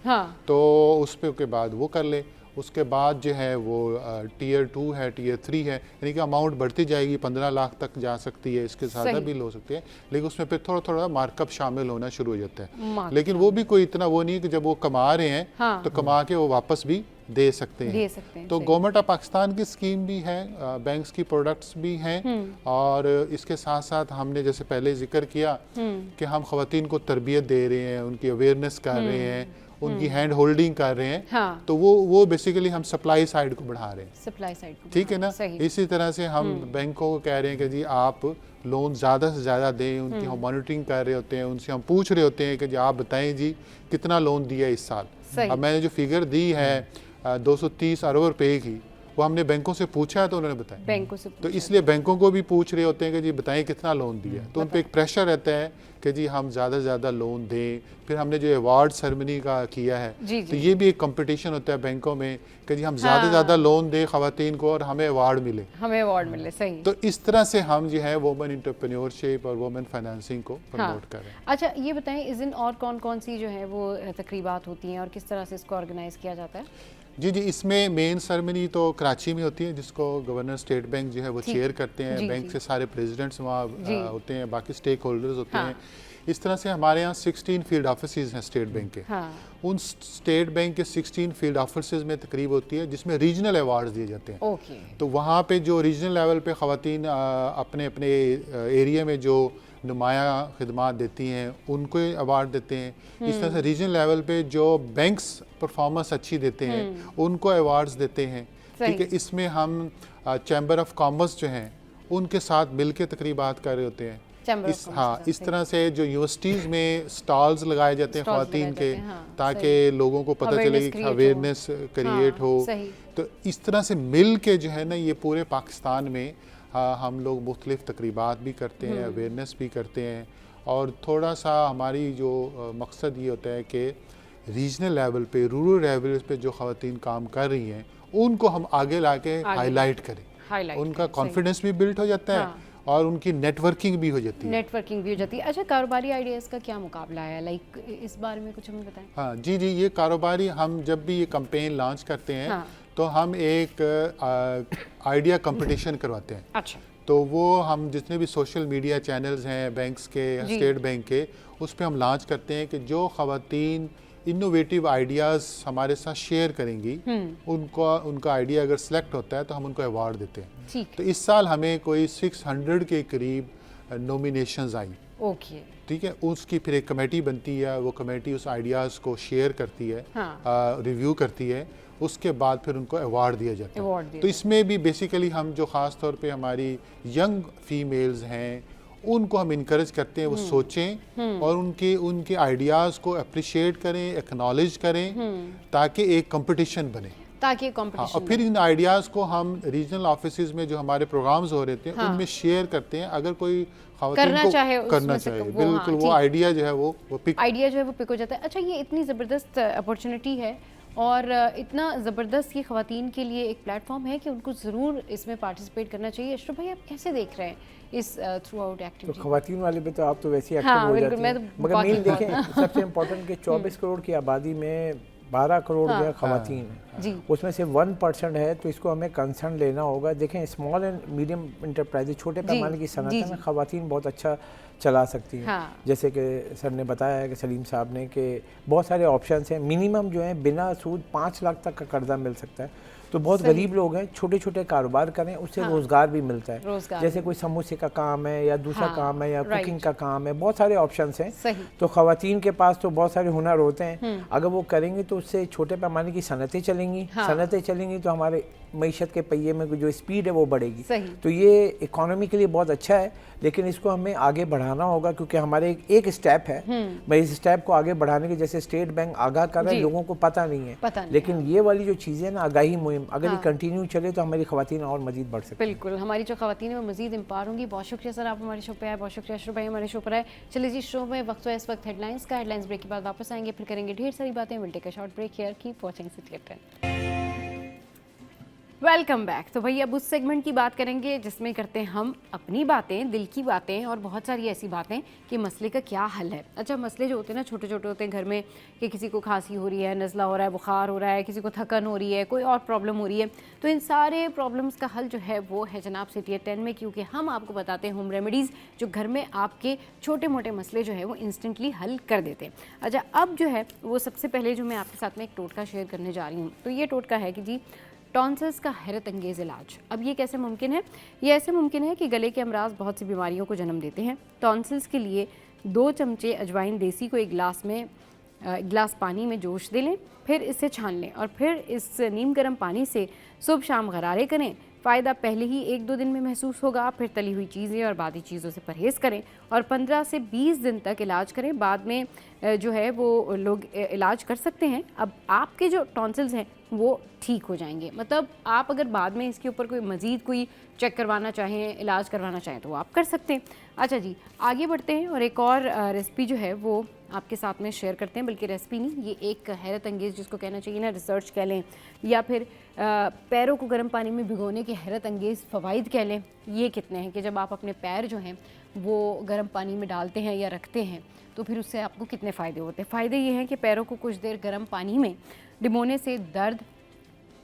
Speaker 2: तो उस पे के बाद वो कर ले। उसके बाद जो है वो टीयर 2 है, टीयर 3 है, यानी कि अमाउंट बढ़ती जाएगी, 15 लाख तक जा सकती है, इसके ज़्यादा भी हो सकती है, लेकिन उसमें फिर थोड़ा थोड़ा मार्कअप शामिल होना शुरू हो जाता है। लेकिन वो भी कोई इतना वो नहीं कि जब वो कमा रहे हैं तो कमा के वो वापस भी दे सकते हैं। तो गवर्नमेंट ऑफ पाकिस्तान की स्कीम भी है, बैंक्स की प्रोडक्ट्स भी हैं, और इसके साथ साथ हमने जैसे पहले जिक्र किया कि हम खवातीन को तरबियत दे रहे हैं, उनकी अवेयरनेस कर रहे हैं, उनकी हैंड होल्डिंग कर रहे हैं।
Speaker 1: हाँ।
Speaker 2: तो वो बेसिकली हम सप्लाई साइड को बढ़ा रहे हैं,
Speaker 1: सप्लाई साइड को,
Speaker 2: ठीक है ना। इसी तरह से हम बैंकों को कह रहे हैं कि जी आप लोन ज़्यादा से ज़्यादा दें, उनकी हम मॉनिटरिंग कर रहे होते हैं, उनसे हम पूछ रहे होते हैं कि जी आप बताएं जी कितना लोन दिया इस साल। अब मैंने जो फिगर दी है 230 अरब रुपए की, वो हमने बैंकों से पूछा है तो उन्होंने बताया,
Speaker 1: बैंकों से
Speaker 2: तो इसलिए बैंकों को भी पूछ रहे होते हैं कि जी बताएं कितना लोन दिया। तो उन पर एक प्रेशर रहता है कि जी हम ज़्यादा से ज़्यादा लोन दें। फिर हमने जो अवार्ड सेरेमनी का किया है, तो ये भी एक कंपटीशन होता है बैंकों में कि जी हम ज़्यादा से ज़्यादा लोन दें खवातीन को और हमें अवार्ड मिले।
Speaker 1: सही।
Speaker 2: तो इस तरह से हम जो है वुमेन एंटरप्रेन्योरशिप और वुमेन फाइनेंसिंग को प्रमोट कर रहे हैं।
Speaker 1: अच्छा, ये बताएं इस दिन और कौन कौन सी जो है वो तकरीबात होती हैं और किस तरह से इसको ऑर्गेनाइज किया जाता है?
Speaker 2: जी, इसमें मेन सेरेमनी तो कराची में होती है, जिसको गवर्नर स्टेट बैंक जो है वो चेयर करते हैं। बैंक से सारे प्रेसिडेंट्स वहाँ होते हैं, बाकी स्टेक होल्डर्स होते हैं। इस तरह से हमारे यहाँ 16 फील्ड ऑफिसेज हैं स्टेट बैंक के। उन स्टेट बैंक के 16 फील्ड ऑफिसेज में तकरीब होती है जिसमें रीजनल अवार्ड्स दिए जाते हैं। तो वहाँ पे जो रीजनल लेवल पे ख़वातीन अपने अपने एरिया में जो नुमाया खिदमात देती हैं उनको अवार्ड देते हैं। इस तरह से रीजनल लेवल पे जो बैंक्स परफॉर्मेंस अच्छी देते हैं उनको अवार्ड्स देते हैं, ठीक है। इसमें हम चैम्बर ऑफ कॉमर्स जो हैं उनके साथ मिल के तकरीबात कर रहे होते हैं। इस तरह से जो यूनिवर्सिटीज़ में स्टॉल्स लगाए जाते हैं ख़वातीन के, ताकि लोगों को पता चले कि अवेयरनेस क्रिएट हो। तो इस तरह से मिल के जो है ना ये पूरे पाकिस्तान में हम लोग मुख्तलिफ तकरीबात भी करते हैं, अवेयरनेस भी करते हैं। और थोड़ा सा हमारी जो मकसद ये होता है कि रीजनल लेवल पे, रूरल लेवल पे जो ख़वातीन काम कर रही हैं उनको हम आगे ला के हाईलाइट करें, उनका कॉन्फिडेंस भी बिल्ड हो जाता है और उनकी नेटवर्किंग भी हो जाती है।
Speaker 1: अच्छा, कारोबारी आइडियाज़ का क्या मुकाबला है, लाइक इस बारे में कुछ हमें बताएं।
Speaker 2: हाँ जी, ये कारोबारी, हम जब भी ये कैंपेन लॉन्च करते हैं तो हम एक आइडिया कंपटीशन करवाते हैं।
Speaker 1: अच्छा।
Speaker 2: तो वो हम जितने भी सोशल मीडिया चैनल्स हैं बैंक्स के, स्टेट बैंक के, उस पर हम लॉन्च करते हैं कि जो ख़वातीन इनोवेटिव आइडियाज़ हमारे साथ शेयर करेंगी उनका आइडिया अगर सेलेक्ट होता है तो हम उनको अवार्ड देते हैं। तो इस साल हमें कोई 600 के करीब नॉमिनेशंस आई।
Speaker 1: ओके,
Speaker 2: ठीक है। उसकी फिर एक कमेटी बनती है, वो कमेटी उस आइडियाज़ को शेयर करती है, रिव्यू करती है, उसके बाद फिर उनको अवार्ड दिया जाता है। तो इसमें भी बेसिकली हम जो ख़ास तौर पे हमारी यंग फीमेल्स हैं उनको हम इनकरेज करते हैं वो सोचें और उनके आइडियाज़ को अप्रिशिएट करें, एक्नॉलेज करें, ताकि एक कंपटीशन बने। और फिर इन आइडियाज़ को हम रीजनल ऑफिसेज में जो हमारे प्रोग्राम्स हो रहे थे उनमें शेयर करते हैं। अगर कोई
Speaker 1: करना चाहे
Speaker 2: बिल्कुल वो आइडिया जो है वो
Speaker 1: पिक हो जाता है। अच्छा, ये इतनी ज़बरदस्त अपॉर्चुनिटी है और इतना ज़बरदस्त ये ख़वातीन के लिए एक प्लेटफॉर्म है कि उनको ज़रूर इसमें पार्टिसिपेट करना चाहिए। अशरफ भाई, आप कैसे देख रहे हैं इस थ्रू आउट एक्टिविटी?
Speaker 3: तो ख़वातीन वाले पे तो आप तो वैसे ही एक्टिव हो जाती हैं, मगर मेन देखें सबसे इम्पोर्टेंट कि 24 करोड़ की आबादी में 12 करोड़ जो है ख़वातीन है, उसमें से 1% है, तो इसको हमें कंसर्न लेना होगा। देखें स्मॉल एंड मीडियम इंटरप्राइजेज, छोटे पैमाने की सनत में ख़वातीन बहुत अच्छा चला सकती हैं। जैसे कि सर ने बताया है कि सलीम साहब ने कि बहुत सारे ऑप्शंस हैं। मिनिमम जो है बिना सूद 5 लाख तक का कर्जा मिल सकता है। तो बहुत गरीब लोग हैं, छोटे छोटे कारोबार करें, उससे रोज़गार भी मिलता है। जैसे कोई समोसे का काम है या दूसरा काम है या कुकिंग का काम है, बहुत सारे ऑप्शंस हैं। तो ख़वातीन के पास तो बहुत सारे हुनर होते हैं, अगर वो करेंगे तो उससे छोटे पैमाने की सनतें चलेंगी। सनतें चलेंगी तो हमारे मईशत के पहिए में जो स्पीड है वो बढ़ेगी। तो ये इकोनॉमी के लिए बहुत अच्छा है, लेकिन इसको हमें आगे बढ़ाना होगा क्योंकि हमारे एक स्टेप है। मैं इस स्टेप को आगे बढ़ाने के, जैसे स्टेट बैंक आगाह कर रहा है, लोगों को पता नहीं है, लेकिन ये वाली जो चीज़ें ना, आगाही मुहिम अगर ये कंटिन्यू चले तो हमारी ख़वातीन और मजीद बढ़ सकती है।
Speaker 1: बिल्कुल, हमारी जो ख़वातीन है वो मजीद एम्पावर होंगी। बहुत शुक्रिया सर, आप हमारे शो पे आए। बहुत शुक्रिया अशरफ भाई, हमारे शो पर आए। चलिए जी, शो में वक्त है इस वक्त हेडलाइंस का। हेडलाइंस ब्रेक के बाद वापस आएंगे, फिर करेंगे ढेर सारी बातें। Will take a short break here, keep watching City. Welcome back. तो भैया अब उस सेगमेंट की बात करेंगे जिसमें करते हैं हम अपनी बातें, दिल की बातें और बहुत सारी ऐसी बातें कि मसले का क्या हल है। अच्छा, मसले जो होते हैं ना छोटे छोटे होते हैं घर में, कि किसी को खांसी हो रही है, नज़ला हो रहा है, बुखार हो रहा है, किसी को थकन हो रही है, कोई और प्रॉब्लम हो रही है, तो इन सारे प्रॉब्लम्स का हल जो है वो है जनाब सिटी 10 में, क्योंकि हम आपको बताते हैं होम रेमेडीज़ जो घर में आपके छोटे मोटे मसले जो है वो इंस्टेंटली हल कर देते हैं। अच्छा, अब जो है वो सबसे पहले जो मैं आपके साथ में एक टोटका शेयर करने जा रही हूँ, तो ये टोटका है कि जी टॉन्सिल्स का हैरत अंगेज़ इलाज। अब ये कैसे मुमकिन है? ये ऐसे मुमकिन है कि गले के अमराज बहुत सी बीमारियों को जन्म देते हैं। टॉन्सिल्स के लिए 2 चमचे अजवाइन देसी को एक गिलास पानी में जोश दे लें, फिर इसे छान लें और फिर इस नीम गर्म पानी से सुबह शाम गरारे करें। फ़ायदा पहले ही 1-2 दिन में महसूस होगा। फिर तली हुई चीज़ें और बाकी चीज़ों से परहेज़ करें और 15 से 20 दिन तक इलाज करें। बाद में जो है वो लोग इलाज कर सकते हैं। अब आपके जो टॉन्सिल्स हैं वो ठीक हो जाएंगे। मतलब आप अगर बाद में इसके ऊपर कोई मज़ीद कोई चेक करवाना चाहें, इलाज करवाना चाहें तो आप कर सकते हैं। अच्छा जी, आगे बढ़ते हैं और एक और रेसिपी जो है वो आपके साथ में शेयर करते हैं। बल्कि रेसिपी नहीं, ये एक हैरत अंगेज़ जिसको कहना चाहिए ना, रिसर्च कह लें या फिर पैरों को गर्म पानी में भिगोने के हैरत अंगेज़ फ़वाइद कह लें। ये कितने हैं कि जब आप अपने पैर जो हैं वो गर्म पानी में डालते हैं या रखते हैं तो फिर उससे आपको कितने फ़ायदे होते हैं। फ़ायदे ये हैं कि पैरों को कुछ देर गर्म पानी में डिबोने से दर्द,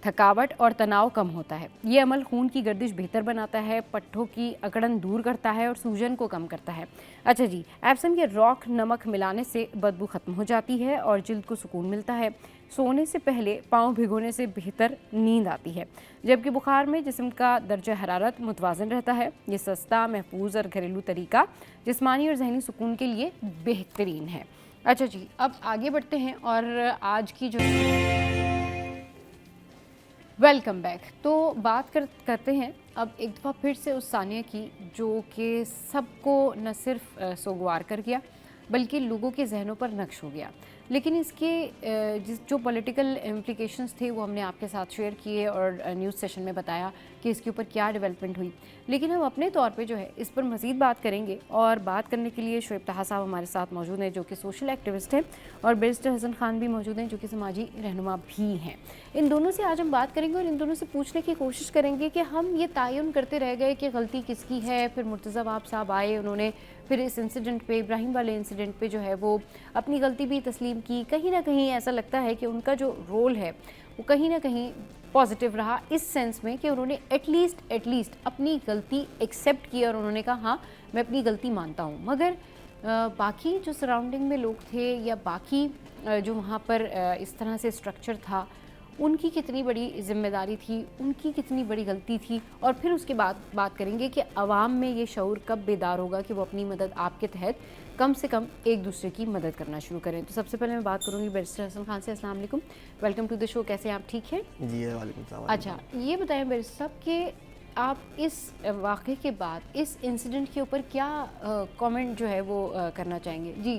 Speaker 1: थकावट और तनाव कम होता है। ये अमल खून की गर्दिश बेहतर बनाता है, पट्ठों की अकड़न दूर करता है और सूजन को कम करता है। अच्छा जी, एप्सम के रॉक नमक मिलाने से बदबू ख़त्म हो जाती है और जिल्द को सुकून मिलता है। सोने से पहले पाँव भिगोने से बेहतर नींद आती है, जबकि बुखार में जिस्म का दर्जा हरारत मुतवाज़न रहता है। ये सस्ता, महफूज और घरेलू तरीका जिस्मानी और जहनी सुकून के लिए बेहतरीन है। अच्छा जी, अब आगे बढ़ते हैं और आज की जो वेलकम बैक, तो बात करते हैं अब एक दफ़ा फिर से उस सानिया की जो कि सबको न सिर्फ सोगवार कर गया बल्कि लोगों के जहनों पर नक्श हो गया। लेकिन इसके जो पॉलिटिकल इम्प्लिकेशंस थे वो हमने आपके साथ शेयर किए और न्यूज़ सेशन में बताया कि इसके ऊपर क्या डेवलपमेंट हुई। लेकिन हम अपने तौर पे जो है इस पर मज़ीद बात करेंगे और बात करने के लिए शोएब तहा साहब हमारे साथ मौजूद हैं जो कि सोशल एक्टिविस्ट हैं, और बैरिस्टर हसन खान भी मौजूद हैं जो कि समाजी रहनुमा भी हैं। इन दोनों से आज हम बात करेंगे और इन दोनों से पूछने की कोशिश करेंगे कि हम ये तयन करते रह गए कि गलती किसकी है। फिर मुर्तज़ा वाब साहब आए, उन्होंने फिर इस इंसिडेंट पे, इब्राहिम वाले इंसिडेंट पे जो है वो अपनी गलती भी तस्लीम की। कहीं ना कहीं ऐसा लगता है कि उनका जो रोल है वो कहीं ना कहीं पॉजिटिव रहा, इस सेंस में कि उन्होंने एटलीस्ट अपनी गलती एक्सेप्ट की और उन्होंने कहा हाँ मैं अपनी गलती मानता हूँ। मगर बाकी जो सराउंडिंग में लोग थे या बाकी जो वहाँ पर इस तरह से स्ट्रक्चर था, उनकी कितनी बड़ी जिम्मेदारी थी, उनकी कितनी बड़ी गलती थी। और फिर उसके बाद बात करेंगे कि अवाम में ये शऊर कब बेदार होगा कि वो अपनी मदद आपके तहत कम से कम एक दूसरे की मदद करना शुरू करें। तो सबसे पहले मैं बात करूंगी बैरिस्टर हसन खान से। अस्सलाम वालेकुम, वेलकम टू द शो। कैसे हैं आप? ठीक हैं
Speaker 4: जी, वालेकुम सलाम।
Speaker 1: अच्छा, ये बताएं बैरिस्टर साहब कि आप इस वाक़े के बाद इस इंसिडेंट के ऊपर क्या कमेंट जो है वो करना चाहेंगे? जी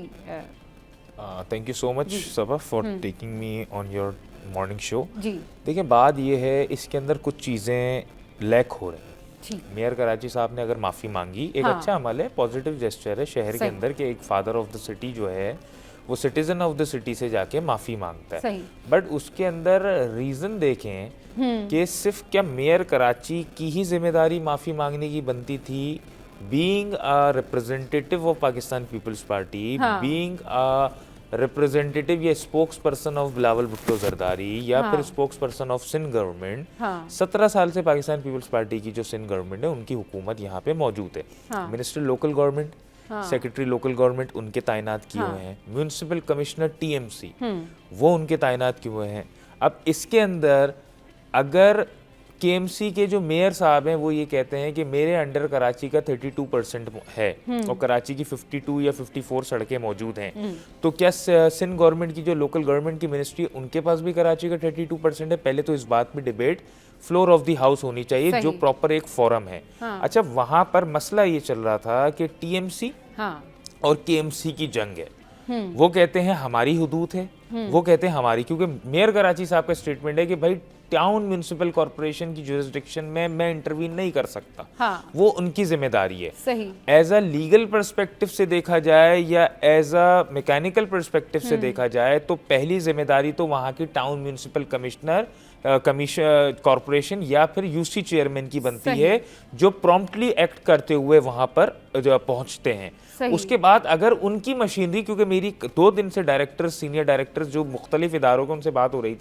Speaker 4: thank you so much Saba for taking me on your morning show.
Speaker 1: जी
Speaker 4: देखिए, बात ये है इसके अंदर कुछ चीज़ें लैक हो रही हैं। मेयर कराची साहब ने अगर माफ़ी मांगी, एक अच्छा अमल है, पॉजिटिव जेस्चर है शहर के अंदर कि एक फादर ऑफ द सिटी जो है वो सिटीजन ऑफ द सिटी से जाके माफ़ी मांगता है। बट उसके अंदर रीज़न देखें कि सिर्फ क्या मेयर कराची की ही जिम्मेदारी माफ़ी मांगने की बनती थी, being a representative of Pakistan Peoples Party, being a representative या spokesperson of Bilawal Bhutto Zardari या फिर spokesperson of Sindh government. 17 साल से पाकिस्तान पीपल्स पार्टी की जो सिंध गवर्नमेंट है उनकी हुकूमत यहाँ पे मौजूद है। Minister local government, secretary local government उनके तैनात किए हुए हैं, म्यूनिसिपल कमिश्नर टीएमसी वो उनके तैनात किए हुए हैं। अब इसके अंदर अगर केएमसी के जो मेयर साहब हैं वो ये कहते हैं कि मेरे अंडर कराची का 32% है और कराची की 52 या 54 सड़कें मौजूद हैं, तो क्या सिंध गवर्नमेंट की जो लोकल गवर्नमेंट की मिनिस्ट्री उनके पास भी कराची का 32% है? पहले तो इस बात पे debate floor of the house होनी चाहिए जो प्रॉपर एक फोरम है। अच्छा, वहां पर मसला ये चल रहा था कि टीएमसी और केएमसी की जंग है। वो कहते हैं हमारी हुदूद है, वो कहते हैं हमारी, क्योंकि मेयर कराची साहब का स्टेटमेंट है कि भाई टाउन म्युनिसिपल कॉर्पोरेशन की जुरिस्डिक्शन में मैं इंटरवीन नहीं कर सकता, वो उनकी जिम्मेदारी है।
Speaker 1: सही।
Speaker 4: एज अ लीगल पर्सपेक्टिव से देखा जाए या एज अ मैकेनिकल पर्सपेक्टिव से देखा जाए तो पहली जिम्मेदारी तो वहाँ की town municipal commissioner commission corporation या फिर यूसी चेयरमैन की बनती है, जो प्रॉम्प्टली एक्ट करते हुए वहां पर पहुंचते हैं। उसके बाद अगर उनकी मशीनरी, क्योंकि मेरी 2 दिन से डायरेक्टर्स, सीनियर डायरेक्टर्स जो मुख्तलिफ इदारों के, उनसे बात हो रही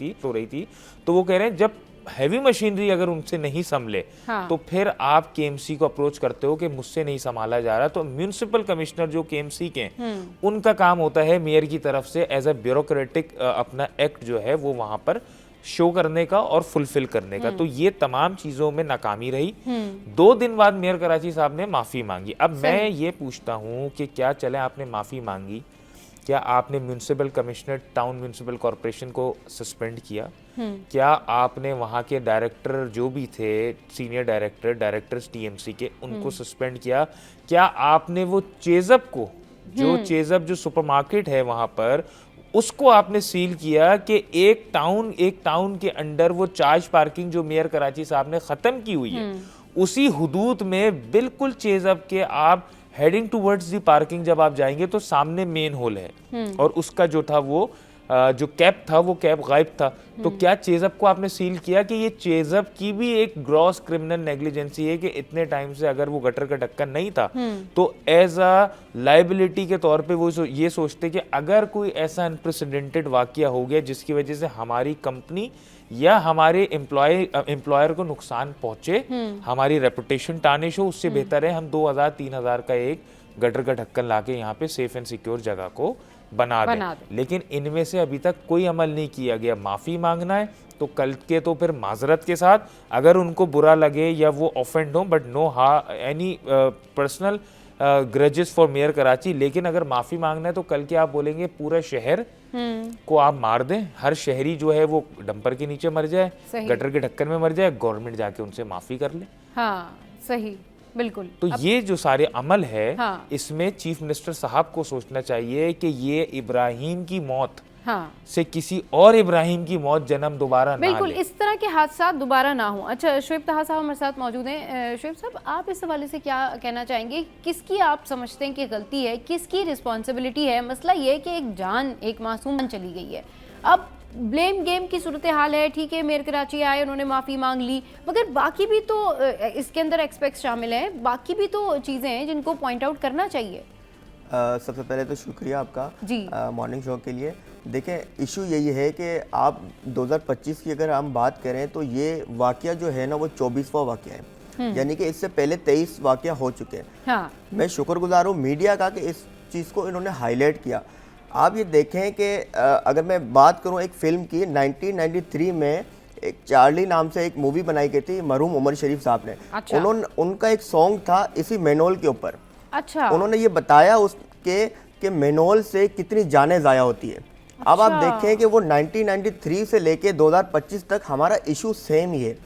Speaker 4: थी, तो वो कह रहे हैं जब हैवी मशीनरी अगर उनसे नहीं संभले तो फिर आप केएमसी को अप्रोच करते हो कि मुझसे नहीं संभाला जा रहा, तो म्यूनिसिपल कमिश्नर जो केएमसी के उनका काम होता है मेयर की तरफ से एज अ ब्यूरोक्रेटिक अपना एक्ट जो है वो वहां पर शो करने का और फुलफिल करने का। तो ये तमाम चीजों में नाकामी रही। 2 दिन बाद मेयर कराची साहब ने माफी मांगी। अब मैं ये पूछता हूँ कि क्या चले आपने माफी मांगी, क्या आपने municipal commissioner town municipal corporation को सस्पेंड किया? क्या आपने वहाँ के डायरेक्टर जो भी थे, सीनियर डायरेक्टर्स टीएमसी के, उनको सस्पेंड किया? क्या आपने वो चेजअप को, जो चेजअप जो सुपरमार्केट है वहाँ पर, उसको आपने सील किया कि एक टाउन के अंडर वो चार्ज पार्किंग जो मेयर कराची साहब ने खत्म की हुई है, उसी हुदूद में बिल्कुल चेजअप के आप हेडिंग टूवर्ड्स दी पार्किंग जब आप जाएंगे तो सामने मेन होल है और उसका जो था वो जो कैप था वो कैप गायब था। तो क्या चेजअप को आपने सील किया कि ये चेजअप की भी एक ग्रॉस क्रिमिनल नेग्लिजेंसी है कि इतने टाइम से अगर वो गटर का ढक्कन नहीं था तो एज अ लाइबिलिटी के तौर पे वो ये सोचते कि अगर कोई ऐसा अनप्रेसिडेंटेड वाकया हो गया जिसकी वजह से हमारी कंपनी या हमारे एम्प्लॉयर को नुकसान पहुंचे, हमारी रेपुटेशन टार्निश हो, उससे बेहतर है हम 2000-3000 का एक गटर का ढक्कन लाके यहाँ पे सेफ एंड सिक्योर जगह को बना दें। लेकिन इनमें से अभी तक कोई अमल नहीं किया गया। माफी मांगना है तो कल के तो फिर माजरत के साथ, अगर उनको बुरा लगे या वो ऑफेंड हो, but no any personal grudges for mayor Karachi. लेकिन अगर माफी मांगना है तो कल के आप बोलेंगे पूरा शहर को आप मार दें, हर शहरी जो है वो डंपर के नीचे मर जाए, गटर के ढक्कन में मर जाए, गवर्नमेंट जाके उनसे माफी कर ले।
Speaker 1: हाँ सही, बिल्कुल।
Speaker 4: तो ये जो सारे अमल है, इसमें चीफ मिनिस्टर साहब को सोचना चाहिए कि ये इब्राहिम की मौत से किसी और इब्राहिम की मौत जन्म दोबारा ना ले।
Speaker 1: बिल्कुल, इस तरह के हादसा दोबारा ना हो। अच्छा, शुएब ताहा साहब हमारे साथ मौजूद हैं। शुएब साहब, आप इस हवाले से क्या कहना चाहेंगे? किसकी आप समझते हैं कि गलती है, किसकी रिस्पॉन्सिबिलिटी है? मसला ये है कि एक जान, एक मासूम जान चली गई है। अब ब्लेम गेम की सूरत हाल है। ठीक है, मेयर कराची आए, उन्होंने माफ़ी मांग ली, मगर बाकी भी तो इसके अंदर एक्सपेक्ट्स शामिल हैं, बाकी भी तो चीज़ें हैं जिनको पॉइंट आउट करना चाहिए।
Speaker 5: सबसे पहले तो शुक्रिया आपका जी मॉर्निंग शो के लिए। देखें, इशू यही है कि आप 2025 की अगर हम बात करें तो ये वाकया जो है ना वो 24वां वाकया है, यानी कि इससे पहले 23 वाकया हो चुके हैं। हाँ। मैं शुक्रगुजार हूँ मीडिया का कि इस चीज़ को इन्होंने हाईलाइट किया। आप ये देखें कि अगर मैं बात करूं एक फ़िल्म की, 1993 में एक चार्ली नाम से एक मूवी बनाई गई थी मरहूम उमर शरीफ साहब ने। अच्छा। उनका एक सॉन्ग था इसी मेनोल के ऊपर। अच्छा। उन्होंने ये बताया उसके कि मेनोल से कितनी जानें ज़ाया होती है। अच्छा। अब आप देखें कि वो 1993 से लेके 2025 तक हमारा इशू सेम ही है।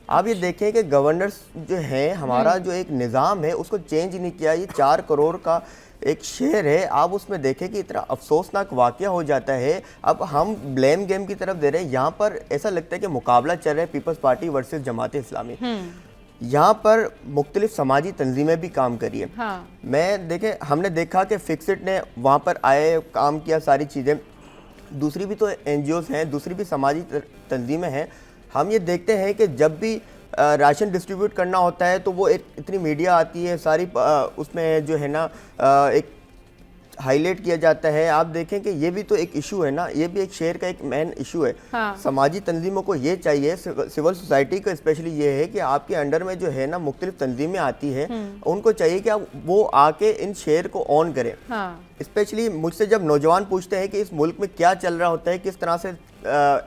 Speaker 5: आप ये देखें कि गवर्नर्स जो हैं, हमारा जो एक निज़ाम है उसको चेंज नहीं किया। ये 4 करोड़ का एक शेर है, आप उसमें देखें कि इतना अफसोसनाक वाकया हो जाता है। अब हम ब्लेम गेम की तरफ दे रहे हैं। यहाँ पर ऐसा लगता है कि मुकाबला चल रहा है peoples party versus Jamaat Islami. यहाँ पर मुख्तलिफ समाजी तंजीमें भी काम करी है। हाँ। हमने देखा कि फिक्सिट ने वहाँ पर आए, काम किया, सारी चीज़ें। दूसरी भी तो NGOs हैं, दूसरी भी समाजी तंजीमें हैं। हम ये देखते हैं कि जब भी राशन डिस्ट्रीब्यूट करना होता है तो वो एक इतनी मीडिया आती है, सारी उसमें जो है ना एक हाईलाइट किया जाता है। आप देखें कि ये भी तो एक इशू है ना, ये भी एक शेयर का एक मेन इशू है। हाँ। समाजी तंजीमों को ये चाहिए, सिविल सोसाइटी को स्पेशली ये है कि आपके अंडर में जो है ना मुख्तलिफ तंजीमें आती हैं, उनको चाहिए कि आप वो आके इन शेयर को ऑन करें। हाँ। स्पेशली मुझसे जब नौजवान पूछते हैं कि इस मुल्क में क्या चल रहा होता है, किस तरह से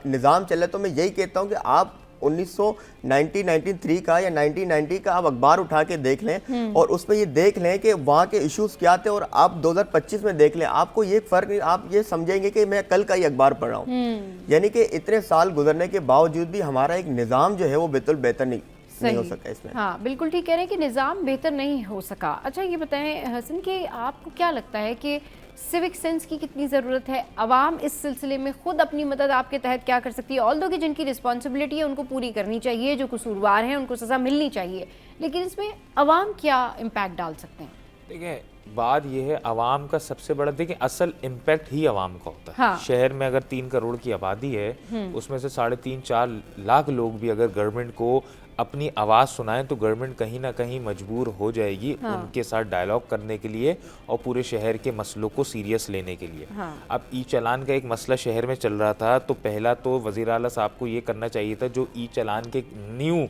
Speaker 5: निज़ाम चल रहा है, तो मैं यही कहता हूँ कि आप 1993 का या 1990 का आप अखबार उठा के देख लें और उसमें ये देख लें कि वहाँ के इश्यूज क्या थे, और आप 2025 में देख लें, आपको ये फर्क नहीं, आप ये समझेंगे कि मैं कल का ही अखबार पढ़ रहा हूँ। यानी कि इतने साल गुजरने के बावजूद भी हमारा एक निज़ाम जो है वो बिल्कुल बेहतर नहीं हो सका इसमें। हाँ, बिल्कुल ठीक कह रहे हैं कि निज़ाम बेहतर नहीं हो सका। अच्छा, ये बताएं हसन कि आपको क्या लगता है कि सिविक सेंस की कितनी ज़रूरत है? अवाम इस सिलसिले में खुद अपनी मदद आपके तहत क्या कर सकती है? ऑल्दो कि जिनकी रिस्पॉन्सिबिलिटी है उनको पूरी करनी चाहिए, जो कसूरवार हैं उनको सज़ा मिलनी चाहिए, लेकिन इसमें अवाम क्या इम्पैक्ट डाल सकते हैं?
Speaker 4: देखिए, बात ये है, आवाम का सबसे बड़ा, देखिए असल इम्पैक्ट ही आवाम का होता है।
Speaker 1: हाँ।
Speaker 4: शहर में अगर 3 करोड़ की आबादी है, उसमें से 3.5-4 लाख लोग भी अगर गवर्नमेंट को अपनी आवाज़ सुनाएं तो गवर्नमेंट कहीं ना कहीं मजबूर हो जाएगी उनके साथ डायलॉग करने के लिए और पूरे शहर के मसलों को सीरियस लेने के लिए। अब ई चालान का एक मसला शहर में चल रहा था, तो पहला तो वज़ीर आला साहब को ये करना चाहिए था, जो ई चालान के न्यू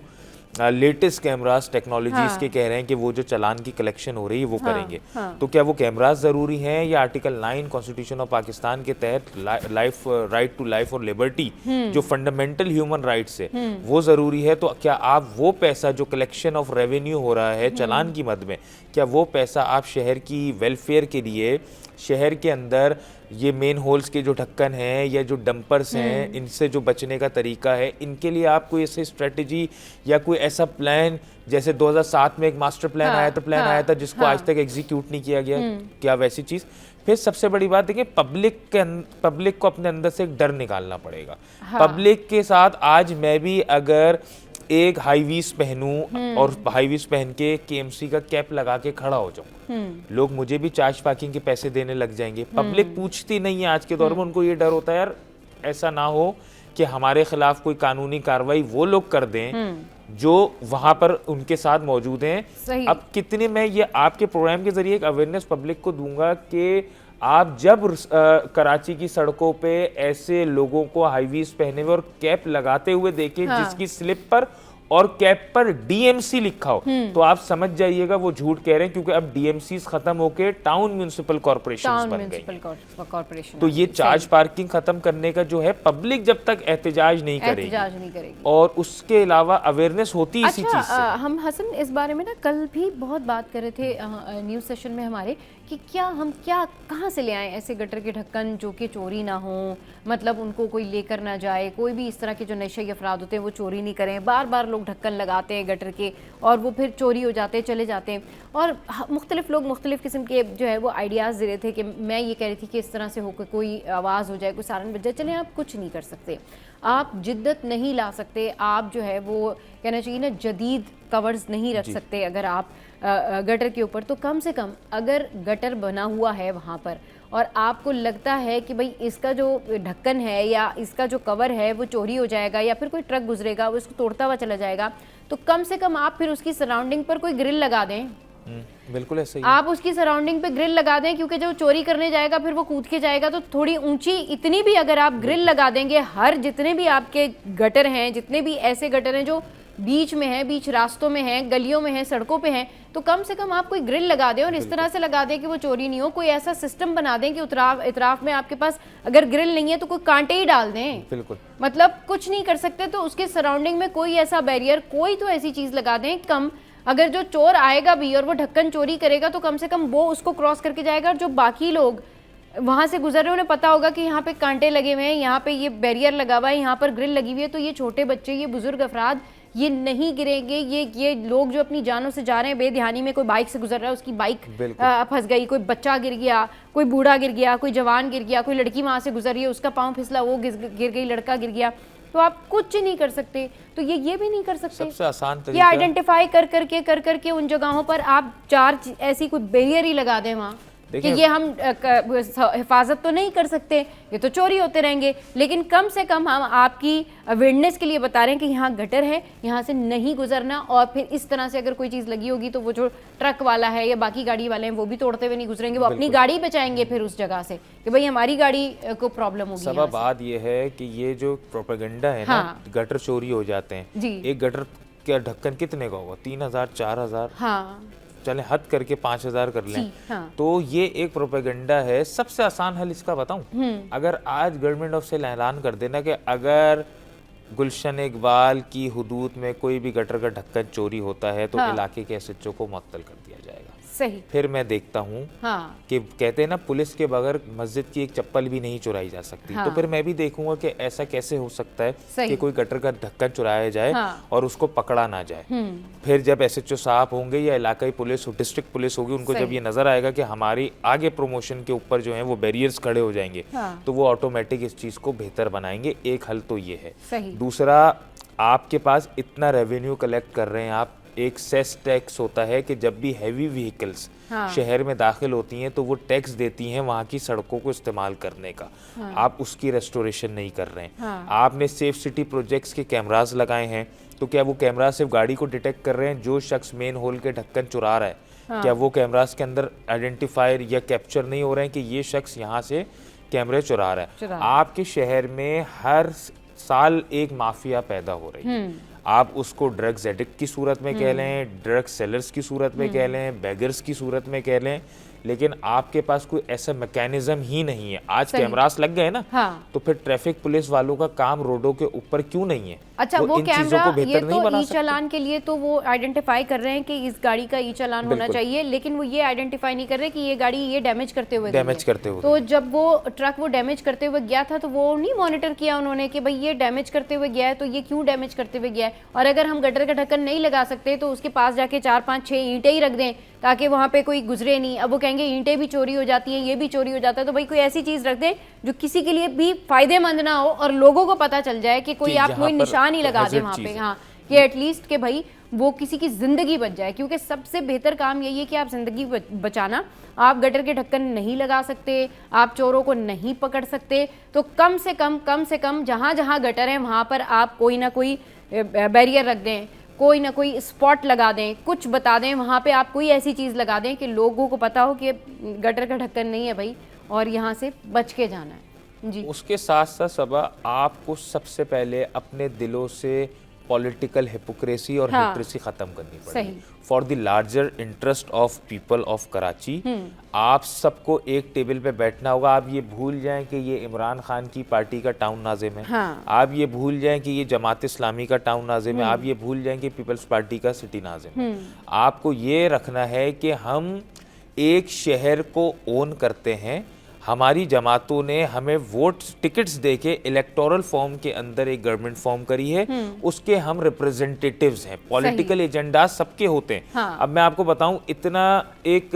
Speaker 4: लेटेस्ट कैमरास टेक्नोलॉजीज के कह रहे हैं कि वो जो चालान की कलेक्शन हो रही है वो करेंगे। तो क्या वो कैमरास ज़रूरी हैं या आर्टिकल 9 कॉन्स्टिट्यूशन ऑफ पाकिस्तान के तहत लाइफ, राइट टू लाइफ और लिबर्टी जो फंडामेंटल ह्यूमन राइट्स है वो ज़रूरी है? तो क्या आप वो पैसा जो कलेक्शन ऑफ रेवेन्यू हो रहा है चालान की मद में, क्या वो पैसा आप शहर की वेलफेयर के लिए, शहर के अंदर ये मेन होल्स के जो ढक्कन हैं या जो डंपर्स हैं, इनसे जो बचने का तरीका है, इनके लिए आप कोई ऐसी स्ट्रेटजी या कोई ऐसा प्लान, जैसे 2007 में एक मास्टर प्लान आया था जिसको आज तक एग्जीक्यूट नहीं किया गया, क्या वैसी चीज़? फिर सबसे बड़ी बात देखिए, पब्लिक को अपने अंदर से एक डर निकालना पड़ेगा। पब्लिक के साथ आज मैं भी अगर एक हाई वीस पहनूं और हाई वीस पहन के केएमसी का कैप लगा के खड़ा हो जाऊं, लोग मुझे भी चार्ज पार्किंग के पैसे देने लग जाएंगे। पब्लिक पूछती नहीं है आज के दौर में, उनको ये डर होता है यार ऐसा ना हो कि हमारे खिलाफ कोई कानूनी कार्रवाई वो लोग कर दें जो वहां पर उनके साथ मौजूद हैं। अब कितने, मैं ये आपके प्रोग्राम के जरिए एक अवेयरनेस पब्लिक को दूंगा कि आप जब कराची की सड़कों पे ऐसे लोगों को हाईवीज पहने हुए और कैप लगाते हुए देखें जिसकी स्लिप पर और कैप पर डीएमसी लिखा हो, तो आप समझ जाइएगा वो झूठ कह रहे हैं, क्योंकि अब डीएमसी खत्म होके टाउन म्युनिसिपल कॉर्पोरेशन बन गई। तो ये चार्ज पार्किंग खत्म करने का जो है, पब्लिक जब तक एहतजाज नहीं करेगी और उसके अलावा अवेयरनेस होती इसी चीज से।
Speaker 1: हम हसन इस बारे में ना कल भी बहुत बात कर रहे थे न्यूज़ सेशन में हमारे, कि क्या हम कहाँ से ले आए ऐसे गटर के ढक्कन जो कि चोरी ना हो, मतलब उनको कोई लेकर ना जाए, कोई भी इस तरह के जो नशे अफराद होते हैं वो चोरी नहीं करें। बार बार लोग ढक्कन लगाते हैं गटर के और वो फिर चोरी हो जाते हैं, चले जाते हैं। और मुख्तलिफ लोग मुख्तलिफ किस्म के जो है वो आइडियाज़ दे रहे थे कि मैं ये कह रही थी कि इस तरह से होकर कोई आवाज़ हो जाए, कोई सारन बज जाए। चलें, आप कुछ नहीं कर सकते, आप जिद्दत नहीं ला सकते, आप जो है वो कहना चाहिए ना जदीद कवर्स नहीं रख सकते अगर आप गटर के ऊपर। तो कम से कम अगर गटर बना हुआ है वहाँ पर और आपको लगता है कि भाई इसका जो ढक्कन है या इसका जो कवर है वो चोरी हो जाएगा या फिर कोई ट्रक गुजरेगा वो इसको तोड़ता हुआ चला जाएगा, तो कम से कम आप फिर उसकी सराउंडिंग पर कोई ग्रिल लगा दें।
Speaker 4: बिल्कुल ऐसे ही
Speaker 1: आप उसकी सराउंडिंग पे ग्रिल लगा दें, क्योंकि जब चोरी करने जाएगा फिर वो कूद के जाएगा, तो थोड़ी ऊंची इतनी भी अगर आप ग्रिल लगा देंगे, हर जितने भी आपके गटर हैं, जितने भी ऐसे गटर हैं जो बीच में है, बीच रास्तों में है, गलियों में है, सड़कों पे हैं, तो कम से कम आप कोई ग्रिल लगा दें और इस तरह से लगा दें कि वो चोरी नहीं हो। कोई ऐसा सिस्टम बना दें कि इतराफ में आपके पास अगर ग्रिल नहीं है तो कोई कांटे ही डाल दें।
Speaker 4: बिल्कुल,
Speaker 1: मतलब कुछ नहीं कर सकते तो उसके सराउंडिंग में कोई ऐसा बैरियर, कोई तो ऐसी चीज़ लगा दें। कम अगर जो चोर आएगा भी और वो ढक्कन चोरी करेगा तो कम से कम वो उसको क्रॉस करके जाएगा, और जो बाकी लोग वहाँ से गुजर रहे हैं उन्हें पता होगा कि यहाँ पे कांटे लगे हुए हैं, यहाँ पे ये बैरियर लगा हुआ है, यहाँ पर ग्रिल लगी हुई है, तो ये छोटे बच्चे, ये बुजुर्ग अफराद ये नहीं गिरेंगे। ये लोग जो अपनी जानों से जा रहे हैं बेध्यानी में, कोई बाइक से गुजर रहा है उसकी बाइक फंस गई, कोई बच्चा गिर गया, कोई बूढ़ा गिर गया, कोई जवान गिर गया, कोई लड़की वहाँ से गुजर रही है उसका पाँव फिसला वो गिर गई, लड़का गिर गया, तो आप कुछ नहीं कर सकते। तो ये भी नहीं कर सकते। सबसे आसान तरीका ये आइडेंटिफाई कर करके उन जगहों पर आप 4 ऐसी कोई बैरियर ही लगा दें वहाँ कि ये हम हिफाजत तो नहीं कर सकते, ये तो चोरी होते रहेंगे, लेकिन कम से कम हम आपकी अवेयरनेस के लिए बता रहे हैं कि यहाँ गटर है, यहाँ से नहीं गुजरना। और फिर इस तरह से अगर कोई चीज़ लगी होगी तो वो जो ट्रक वाला है या बाकी गाड़ी वाले हैं वो भी तोड़ते हुए नहीं गुजरेंगे, वो अपनी गाड़ी बचाएंगे फिर उस जगह से कि भाई हमारी गाड़ी को प्रॉब्लम होगी।
Speaker 4: सब बात ये है कि ये जो प्रोपेगेंडा है ना, गटर चोरी हो जाते हैं, एक गटर का ढक्कन कितने का होगा? 3000 4000, हाँ चले हद करके 5000 कर लें। हाँ। तो ये एक प्रोपेगेंडा है। सबसे आसान हल इसका बताऊं, अगर आज गवर्नमेंट ऑफ से ऐलान कर देना कि अगर गुलशन इकबाल की हुदूद में कोई भी गटर का ढक्कन चोरी होता है तो इलाके के एसएचओ को मुअत्तल कर दिया जाएगा।
Speaker 1: सही।
Speaker 4: फिर मैं देखता हूँ कि कहते हैं ना पुलिस के बगैर मस्जिद की एक चप्पल भी नहीं चुराई जा सकती। तो फिर मैं भी देखूंगा कि ऐसा कैसे हो सकता है कि कोई गटर का ढक्कन चुराया जाए और उसको पकड़ा ना जाए। फिर जब एसएचओ साहब होंगे या इलाकाई पुलिस, डिस्ट्रिक्ट पुलिस होगी, उनको जब ये नजर आएगा कि हमारी आगे प्रमोशन के ऊपर जो है वो बैरियर्स खड़े हो जाएंगे, तो वो ऑटोमेटिक इस चीज को बेहतर बनाएंगे। एक हल तो ये है। दूसरा, आपके पास इतना रेवेन्यू कलेक्ट कर रहे हैं आप एक सेस टैक्स होता है कि जब भी हैवी व्हीकल्स शहर में दाखिल होती हैं तो वो टैक्स देती हैं वहाँ की सड़कों को इस्तेमाल करने का। आप उसकी रेस्टोरेशन नहीं कर रहे हैं। आपने सेफ सिटी प्रोजेक्ट्स के कैमरास लगाए हैं, तो क्या वो कैमरा सिर्फ गाड़ी को डिटेक्ट कर रहे हैं? जो शख्स मेन होल के ढक्कन चुरा रहा है, क्या वो कैमरास के अंदर आइडेंटिफायर या कैप्चर नहीं हो रहे हैं कि ये शख्स यहाँ से कैमरे चुरा रहा है? आपके शहर में हर साल एक माफिया पैदा हो रही है। आप उसको ड्रग्स एडिक्ट की सूरत में कह लें, ड्रग सेलर्स की सूरत में कह लें, बेगर्स की सूरत में कह लें, लेकिन आपके पास कोई ऐसा मैकेनिज्म ही नहीं है। आज कैमरास लग गए ना, तो फिर ट्रैफिक पुलिस वालों का काम रोडों के ऊपर क्यों नहीं है?
Speaker 1: अच्छा, वो कैमरा ये तो ई चालान के लिए तो वो आइडेंटिफाई कर रहे हैं कि इस गाड़ी का ई चालान होना चाहिए, लेकिन वो ये आइडेंटिफाई नहीं कर रहे कि ये गाड़ी ये डैमेज करते हुए तो जब वो ट्रक वो डैमेज करते हुए गया था तो वो नहीं मॉनिटर किया उन्होंने कि भाई ये डैमेज करते हुए गया है तो ये क्यों डैमेज करते हुए गया है? और अगर हम गटर का ढक्कन नहीं लगा सकते तो उसके पास जाके 4, 5, 6 ईंटें ही रख दें ताकि वहाँ पे कोई गुजरे नहीं। अब वो कहेंगे ईंटें भी चोरी हो जाती हैं, ये भी चोरी हो जाता है, तो भाई कोई ऐसी चीज रख दें जो किसी के लिए भी फायदेमंद ना हो और लोगों को पता चल जाए कि कोई आप कोई निशान ही लगा दें वहाँ पे, हाँ, कि एटलीस्ट के भाई वो किसी की जिंदगी बच जाए। क्योंकि सबसे बेहतर काम यही है कि आप जिंदगी बचाना। आप गटर के ढक्कन नहीं लगा सकते, आप चोरों को नहीं पकड़ सकते, तो कम से कम जहाँ जहाँ गटर है वहाँ पर आप कोई ना कोई बैरियर रख दें, कोई ना कोई स्पॉट लगा दें, कुछ बता दें वहाँ पे, आप कोई ऐसी चीज़ लगा दें कि लोगों को पता हो कि गटर का ढक्कन नहीं है भाई और यहाँ से बच के जाना है। जी, उसके
Speaker 4: साथ साथ सबा आपको सबसे पहले अपने दिलों से पॉलिटिकल हिपोक्रेसी और हिपोक्रेसी खत्म करनी पड़ेगी for the larger interest of people of Karachi. आप सबको एक टेबल पे बैठना होगा। आप ये भूल जाएं कि ये इमरान खान की पार्टी का टाउन नाजिम है, आप ये भूल जाएं कि ये जमात इस्लामी का टाउन नाजिम है, आप ये भूल जाएं कि पीपल्स पार्टी का सिटी नाजिम है। आपको ये रखना है कि हम एक शहर को ओन करते हैं। हमारी जमातों ने हमें वोट टिकट्स देके इलेक्टोरल फॉर्म के अंदर एक गवर्नमेंट फॉर्म करी है, उसके हम रिप्रेजेंटेटिव्स हैं। पॉलिटिकल एजेंडा सबके होते हैं। हाँ। अब मैं आपको बताऊं, इतना एक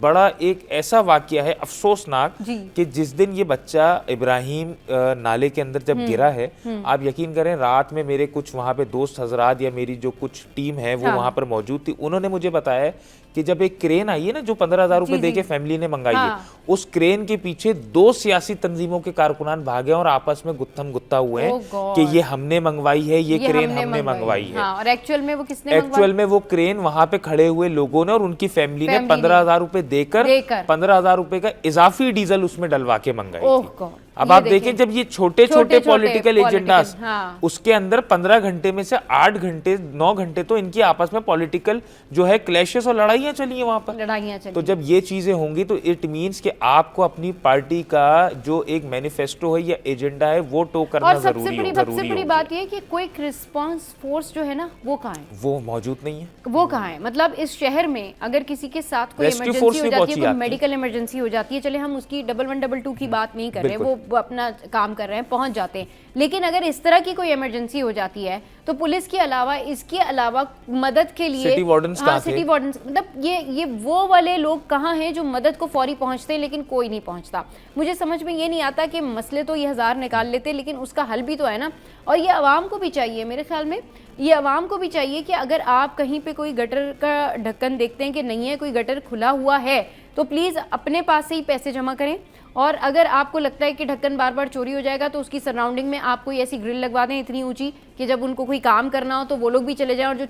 Speaker 4: बड़ा एक ऐसा वाकया है अफसोसनाक कि जिस दिन ये बच्चा इब्राहिम नाले के अंदर जब गिरा है, आप यकीन करें रात में मेरे कुछ वहाँ पे दोस्त हजरात या मेरी जो कुछ टीम है वो वहाँ पर मौजूद थी। उन्होंने मुझे बताया कि जब एक क्रेन आई है ना जो 15,000 रुपए देके फैमिली ने मंगाई है, उस क्रेन के पीछे 2 सियासी तंजीमों के कारकुनान भागे और आपस में गुत्थम गुत्ता हुए हैं कि ये हमने मंगवाई है, ये क्रेन हमने मंगवाई है।
Speaker 1: और एक्चुअल में वो किसने
Speaker 4: एक्चुअल में वो क्रेन वहां पे खड़े हुए लोगों ने और उनकी फैमिली ने 15,000 रुपए देकर 15,000 रुपए का इजाफी डीजल उसमें डलवा के मंगाई थी। अब आप देखें जब ये छोटे छोटे पॉलिटिकल एजेंडास, उसके अंदर 15 घंटे में से 8 घंटे 9 घंटे तो इनकी आपस में पॉलिटिकल जो है क्लैशेस और लड़ाइयां चली हैं वहां पर। तो जब ये चीजें होंगी तो इट मींस कि आपको अपनी पार्टी का जो एक मैनिफेस्टो है या एजेंडा है वो टो करना जरूरी है।
Speaker 1: सबसे बड़ी बात ये है कि क्विक रिस्पांस फोर्स जो है ना वो कहाँ है?
Speaker 4: वो मौजूद नहीं है।
Speaker 1: वो कहाँ है? मतलब इस शहर में अगर किसी के साथ कोई इमरजेंसी हो जाती है, कोई मेडिकल इमरजेंसी हो जाती है, चले हम उसकी 1122 की बात नहीं कर रहे हैं, वो अपना काम कर रहे हैं, पहुंच जाते हैं, लेकिन अगर इस तरह की कोई इमरजेंसी हो जाती है तो पुलिस के अलावा इसके अलावा मदद के लिए
Speaker 4: सिटी वार्डन्स
Speaker 1: मतलब ये वो वाले लोग कहाँ हैं जो मदद को फौरी पहुंचते हैं, लेकिन कोई नहीं पहुंचता। मुझे समझ में ये नहीं आता कि मसले तो ये 1000 निकाल लेते लेकिन उसका हल भी तो है ना। और ये आवाम को भी चाहिए, मेरे ख्याल में ये आवाम को भी चाहिए कि अगर आप कहीं पे कोई गटर का ढक्कन देखते हैं कि नहीं है, कोई गटर खुला हुआ है, तो प्लीज़ अपने पास से ही पैसे जमा करें। और अगर आपको लगता है कि ढक्कन बार बार चोरी हो जाएगा तो उसकी सराउंडिंग में आप कोई ऐसी ग्रिल लगवा दें इतनी ऊंची कि जब उनको कोई काम करना हो तो वो लोग भी चले जाएं और जो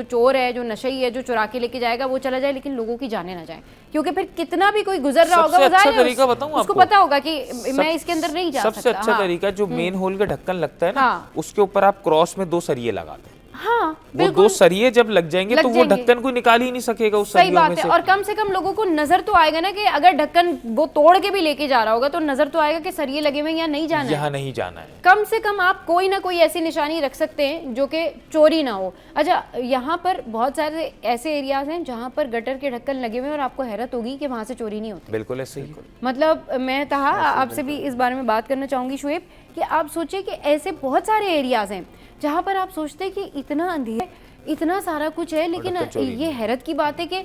Speaker 1: चोर है, जो नशई है, जो चुरा के लेके जाएगा वो चला जाए, लेकिन लोगों की जाने ना जाए। क्योंकि फिर कितना भी कोई गुजर रहा होगा उसको पता होगा कि मैं इसके अंदर नहीं जा सकता।
Speaker 4: सबसे अच्छा तरीका जो मेन होल का ढक्कन लगता है ना, उसके ऊपर आप क्रॉस में 2 सरिये लगा दें।
Speaker 1: हाँ,
Speaker 4: वो 2 सरिये जब लग जाएंगे तो वो ढक्कन कोई निकाल ही नहीं सकेगा उस सरियों में से।
Speaker 1: और कम से कम लोगों को नजर तो आएगा ना कि अगर ढक्कन वो तोड़ के भी लेके जा रहा होगा तो नजर तो आएगा कि सरिये लगे हुए या नहीं जाना है,
Speaker 4: यहाँ नहीं जाना है।
Speaker 1: कम से कम आप कोई ना कोई ऐसी निशानी रख सकते हैं जो कि चोरी ना हो। अच्छा, यहाँ पर बहुत सारे ऐसे एरियाज हैं जहाँ पर गटर के ढक्कन लगे हुए हैं और आपको हैरत होगी कि वहाँ से चोरी नहीं होती।
Speaker 4: बिल्कुल ऐसे ही।
Speaker 1: मतलब मैं आपसे भी इस बारे में बात करना चाहूंगी शुएब कि आप सोचिए कि ऐसे बहुत सारे एरियाज हैं जहाँ पर आप सोचते हैं कि इतना अंधेरा, इतना सारा कुछ है, लेकिन ये हैरत की बात है कि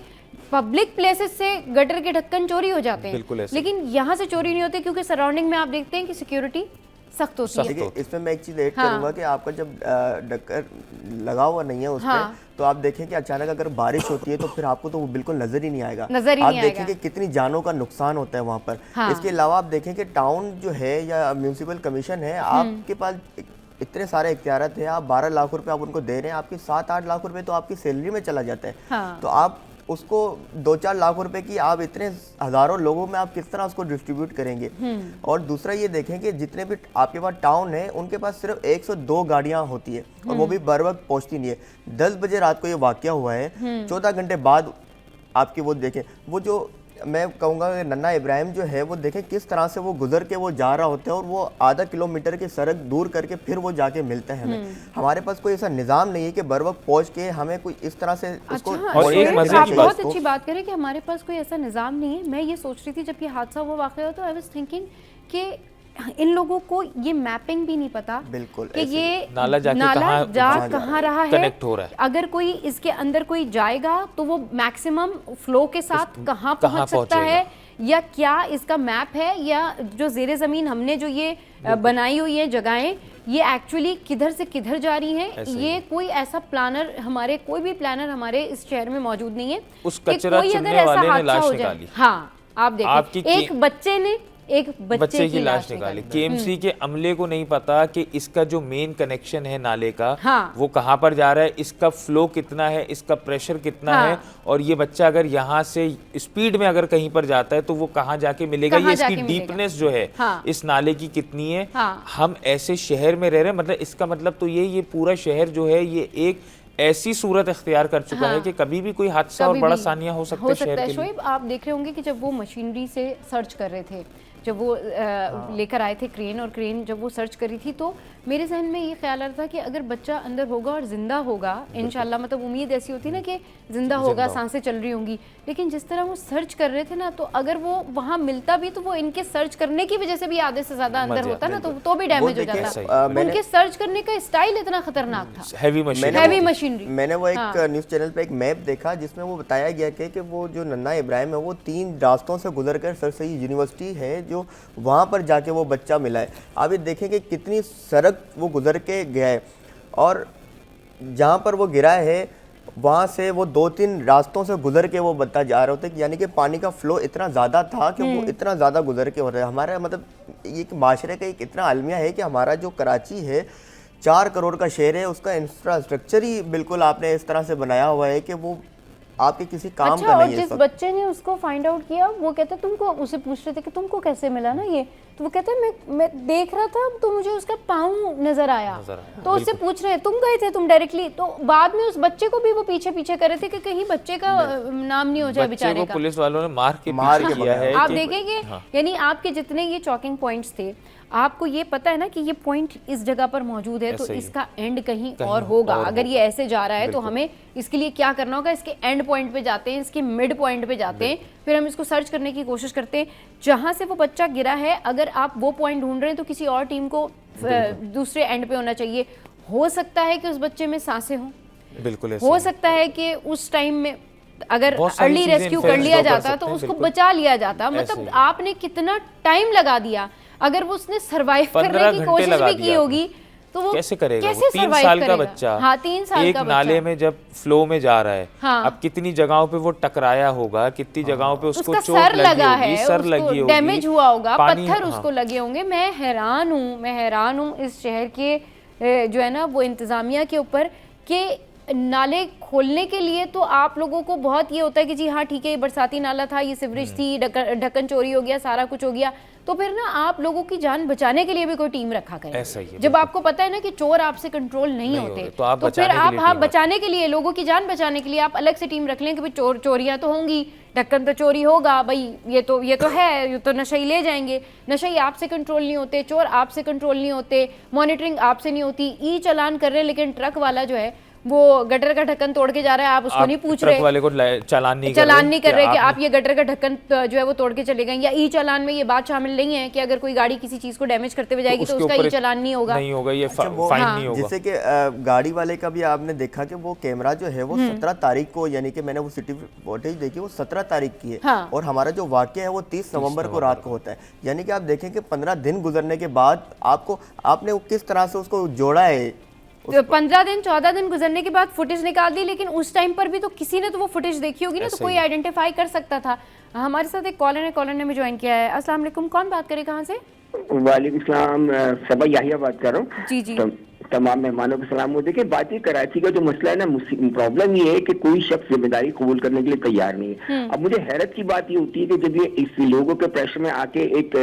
Speaker 1: पब्लिक प्लेसेस से गटर के ढक्कन चोरी हो जाते हैं, लेकिन यहाँ से चोरी नहीं होते क्योंकि सराउंडिंग में आप देखते हैं कि सिक्योरिटी सख्त होती है।
Speaker 5: देखिए इसमें मैं एक चीज ऐड करूंगा कि आपका जब ढक्कन लगा हुआ नहीं है उस पे, तो आप देखें कि अचानक अगर बारिश होती है तो फिर आपको तो वो बिल्कुल नजर ही नहीं आएगा। आप देखें कि कितनी जानों का नुकसान होता है वहाँ पर। इसके अलावा आप देखें कि टाउन जो है या म्यूनिसिपल कमीशन है, आपके पास इतने सारे इख्तियारात हैं, आप 12 लाख रुपए आप उनको दे रहे हैं, आपके 7-8 लाख रुपए तो आपकी सैलरी में चला जाता है। तो आप उसको 2-4 लाख रुपए की आप इतने हजारों लोगों में आप किस तरह उसको डिस्ट्रीब्यूट करेंगे। और दूसरा ये देखें कि जितने भी आपके पास टाउन है उनके पास सिर्फ 102 गाड़ियां होती है और वो भी बर वक्त पहुंचती नहीं है। 10 बजे रात को ये वाकया हुआ है, 14 घंटे बाद आपकी वो देखें, वो जो मैं कहूँगा नन्ना इब्राहिम जो है वो देखें किस तरह से वो गुजर के वो जा रहा होता है और वो आधा किलोमीटर की सड़क दूर करके फिर वो जाके मिलता है हमें। हमारे पास कोई ऐसा निज़ाम नहीं है कि बर वक्त पहुँच के हमें कोई इस तरह से उसको।
Speaker 4: और एक मजे
Speaker 1: आप
Speaker 4: की
Speaker 1: बहुत अच्छी बात करें कि हमारे पास कोई ऐसा निज़ाम नहीं है। मैं ये सोच रही थी जब ये हादसा हुआ वाक़या हुआ तो आई वाज थिंकिंग कि इन लोगों को ये मैपिंग भी नहीं पता
Speaker 5: बिल्कुल
Speaker 1: कि ये
Speaker 4: नाला
Speaker 1: कहाँ रहा है,
Speaker 4: कनेक्ट हो रहा है।
Speaker 1: अगर कोई इसके अंदर कोई जाएगा तो वो मैक्सिमम फ्लो के साथ कहाँ पहुंच सकता है, या क्या इसका मैप है, या जो ज़ेरे ज़मीन हमने जो ये बनाई हुई है जगहें ये एक्चुअली किधर से किधर जा रही हैं। ये कोई ऐसा प्लानर हमारे कोई भी प्लानर हमारे इस शहर में मौजूद नहीं है।
Speaker 4: उस कचरा चुनने वाले ने लाश निकाली।
Speaker 1: हाँ आप देखिए एक बच्चे ने एक बच्चे की लाश निकाली।
Speaker 4: केएमसी के अमले को नहीं पता कि इसका जो मेन कनेक्शन है नाले का वो कहाँ पर जा रहा है, इसका फ्लो कितना है, इसका प्रेशर कितना है, और ये बच्चा अगर यहाँ से स्पीड में अगर कहीं पर जाता है तो वो कहाँ जाके मिलेगा, ये इसकी डीपनेस जो है इस नाले की कितनी है। हम ऐसे शहर में रह रहे हैं, मतलब इसका मतलब तो ये पूरा शहर जो है ये एक ऐसी सूरत इख्तियार कर चुका है कि कभी भी कोई हादसा और बड़ा सानिया हो सकता है शहर के लिए।
Speaker 1: शोएब आप देख रहे होंगे कि जब वो मशीनरी से सर्च कर रहे थे, जब वो लेकर आए थे क्रेन, और क्रेन जब वो सर्च करी थी तो मेरे जहन में ये ख्याल आ रहा था कि अगर बच्चा अंदर होगा और जिंदा होगा इंशाल्लाह, मतलब उम्मीद ऐसी होती ना कि जिंदा होगा, सांसें चल रही होंगी, लेकिन जिस तरह वो सर्च कर रहे थे ना, तो अगर वो वहाँ मिलता भी तो वो इनके सर्च करने की वजह से भी आधे से ज्यादा अंदर होता ना तो भी डैमेज हो जाता। उनके सर्च करने का स्टाइल इतना खतरनाक था, हैवी मशीनरी।
Speaker 5: मैंने वो एक न्यूज चैनल पे एक मैप देखा जिसमें वो बताया गया कि वो जो नन्ना इब्राहिम है वो 3 रास्तों से गुजर कर सर सईद यूनिवर्सिटी है जो वहाँ पर जाके वो बच्चा मिला है। आप ये देखें कि कितनी सड़क वो गुजर के गया है, और जहाँ पर वो गिरा है वहाँ से वो 2-3 रास्तों से गुजर के वो बच्चा जा रहा होता है, यानी कि पानी का फ्लो इतना ज़्यादा था कि वो इतना ज़्यादा गुजर के हो रहा है। हमारा मतलब ये माशरे का एक इतना अलमिया है कि हमारा जो कराची है 4 करोड़ का शहर है, उसका इंफ्रास्ट्रक्चर ही बिल्कुल आपने इस तरह से बनाया हुआ है कि वो आपके किसी काम का नहीं है।
Speaker 1: जिस बच्चे ने उसको फाइंड आउट किया वो कहता तुमको, उसे पूछ रहे थे कि तुमको कैसे मिला ना ये, तो वो कहता है मैं देख रहा था तो मुझे उसका पाँव नजर आया, तो उससे पूछ रहे हैं तुम गए थे तुम डायरेक्टली, तो बाद में उस बच्चे को भी वो पीछे पीछे कर रहे थे कि कहीं बच्चे का नाम नहीं हो जाए बेचारे का।
Speaker 4: पुलिस वालों ने मार के किया है।
Speaker 1: आप देखेंगे यानी आपके जितने ये चॉकिंग पॉइंट्स थे, आपको ये पता है ना कि ये पॉइंट इस जगह पर मौजूद है, तो इसका एंड कहीं और होगा। अगर ये ऐसे जा रहा है तो हमें इसके लिए क्या करना होगा, इसके एंड पॉइंट पे जाते हैं, इसके मिड पॉइंट पे जाते हैं, फिर हम इसको सर्च करने की कोशिश करते हैं जहां से वो बच्चा गिरा है। अगर आप वो पॉइंट ढूंढ रहे हैं तो किसी और टीम को दूसरे एंड पे होना चाहिए। हो सकता है कि उस बच्चे में सांसें हों,
Speaker 4: बिल्कुल
Speaker 1: हो सकता है कि उस टाइम में अगर अर्ली रेस्क्यू कर लिया जाता तो उसको बचा लिया जाता। मतलब आपने कितना टाइम लगा दिया, अगर वो उसने सरवाइव करने की कोशिश भी की होगी तो वो
Speaker 4: कैसे करेगा?
Speaker 1: कैसे
Speaker 4: 3 साल का बच्चा
Speaker 1: 3 साल
Speaker 4: एक
Speaker 1: का
Speaker 4: नाले में जब फ्लो में जा रहा है, अब कितनी जगहों पे वो टकराया होगा, कितनी जगहों पे उसको चोट लगी होगी, सर लगी होगी,
Speaker 1: डैमेज हुआ होगा, पत्थर उसको लगे होंगे। मैं हैरान हूँ इस शहर के जो है ना वो इंतजामिया के ऊपर कि नाले खोलने के लिए तो आप लोगों को बहुत ये होता है कि जी हाँ ठीक है ये बरसाती नाला था, ये सिवरेज थी, ढक्कन चोरी हो गया, सारा कुछ हो गया, तो फिर ना आप लोगों की जान बचाने के लिए भी कोई टीम रखा करें। जब आपको पता है ना कि चोर आपसे कंट्रोल नहीं होते तो फिर आप बचाने के लिए, लोगों की जान बचाने के लिए आप अलग से टीम रख लें कि भाई चोरियां तो होंगी, ढक्कन तो चोरी होगा भाई, ये तो है, ये तो नशई ले जाएंगे, नशई आपसे कंट्रोल नहीं होते, चोर आपसे कंट्रोल नहीं होते, मॉनिटरिंग आपसे नहीं होती, ई चालान कर रहे हैं, लेकिन ट्रक वाला जो है वो गटर का ढक्कन तोड़ के जा रहा है, आप उसको नहीं पूछ रहे,
Speaker 4: ट्रक वाले को चालान नहीं
Speaker 1: कर रहे कि आप ये गटर का ढक्कन जो है वो तोड़ के चले गए। या ई चालान में ये बात शामिल नहीं है कि अगर कोई गाड़ी किसी चीज को डैमेज करते हुए जाएगी तो उसका ई चालान नहीं होगा,
Speaker 4: ये फाइन नहीं होगा।
Speaker 5: जैसे कि गाड़ी वाले का भी आपने देखा कि वो कैमरा जो है वो 17 तारीख को, यानी कि मैंने वो सिटी फुटेज देखी, वो 17 तारीख की है और हमारा जो वाकया है वो 30 नवंबर को रात को होता है। यानी कि आप देखें कि 15 दिन गुजरने के बाद आपने किस तरह से उसको जोड़ा है।
Speaker 1: 15 दिन 14 दिन गुजरने के बाद फुटेज निकाल दी, लेकिन उस टाइम पर भी तो किसी ने तो वो फुटेज देखी होगी ना, तो कोई आइडेंटिफाई कर सकता था। हमारे साथ एक कॉलर है, कॉलर ने हमें ज्वाइन किया है। अस्सलाम वालेकुम, कौन बात करे, कहाँ से?
Speaker 6: वालेकुम सलाम, सबा याहिया बात कर रहा हूँ।
Speaker 1: जी जी।
Speaker 6: तमाम मेहमानों को सलाम हो। देखिए बात ये कराची का जो मसला है ना, प्रॉब्लम ये है कि कोई शख्स जिम्मेदारी कबूल करने के लिए तैयार नहीं है। अब मुझे हैरत की बात ये होती है कि जब ये इस लोगों के प्रेशर में आके एक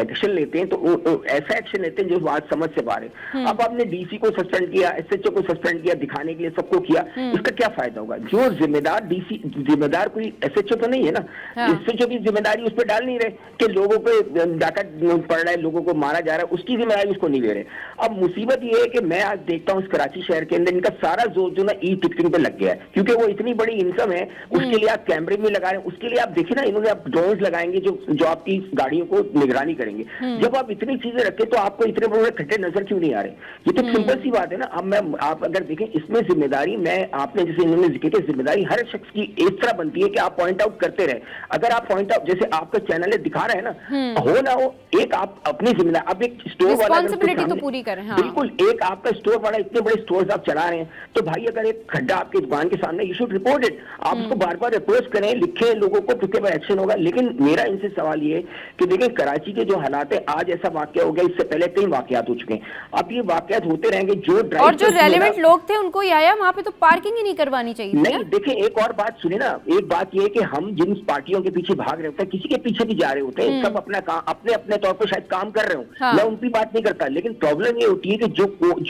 Speaker 6: एक्शन लेते हैं तो ऐसा एक्शन लेते हैं जो बात समझ से पा रहे। अब आपने डीसी को सस्पेंड किया, एसएचओ को सस्पेंड किया, दिखाने के लिए सबको किया, इसका क्या फायदा होगा? जो जिम्मेदार कोई एसएचओ तो नहीं है ना, एसएचओ की जिम्मेदारी उस पर डाल नहीं रहे कि लोगों पे डाका पड़ रहा है, लोगों को मारा जा रहा है, उसकी जिम्मेदारी उसको नहीं दे रहे। अब मुसीबत ये है कि मैं आज देखता हूँ इस कराची शहर के अंदर इनका सारा जोर जो ना ई टिकटिंग पे लग गया है, क्योंकि वो इतनी बड़ी इनकम है, उसके लिए आप कैमरे भी लगा रहे हैं, उसके लिए आप देखिए ना इन्होंने आप ड्रोन्स लगाएंगे जो आपकी गाड़ियों को निगरानी करेंगे। जब आप इतनी चीजें रखें तो आपको इतने बड़े खड्डे नजर क्यों नहीं आ रहे? ये तो सिंपल सी बात है ना। अब आप अगर देखें इसमें जिम्मेदारी, आपने जैसे इन्होंने जिक्र किया, जिम्मेदारी हर शख्स की इस तरह बनती है कि आप पॉइंट आउट करते रहे। अगर आप पॉइंट आउट, जैसे आपका चैनल दिखा रहे हैं ना, हो ना हो, एक आप अपनी जिम्मेदारी, अब एक स्टोर वाला
Speaker 1: तो पूरी करें।
Speaker 6: बिल्कुल, एक आपका स्टोर वाला, इतने बड़े स्टोर्स आप चला रहे हैं, तो भाई अगर एक खड्डा आपकी दुकान के सामने, यू शुड रिपोर्ट इट। आप उसको बार बार अप्रोच करें, लिखें लोगों को, उसके बाद एक्शन होगा। लेकिन मेरा इनसे सवाल ये कि देखिए कराची के जो हालात है, आज ऐसा वाकया हो गया, इससे पहले कई वाकयात हो चुके हैं, अब ये वाकयात होते रहेंगे। और
Speaker 1: जो रेलेवेंट लोग थे उनको ये आया, वहां पे तो पार्किंग ही नहीं करवानी चाहिए।
Speaker 6: नहीं, देखिए एक और बात सुनिए ना, एक बात ये है कि हम जिन पार्टियों के पीछे भाग रहे होते हैं, किसी के पीछे भी जा रहे होते हैं, सब अपना काम अपने अपने तौर पर शायद काम कर रहे हो, मैं उनकी बात नहीं करता, लेकिन प्रॉब्लम ये होती है कि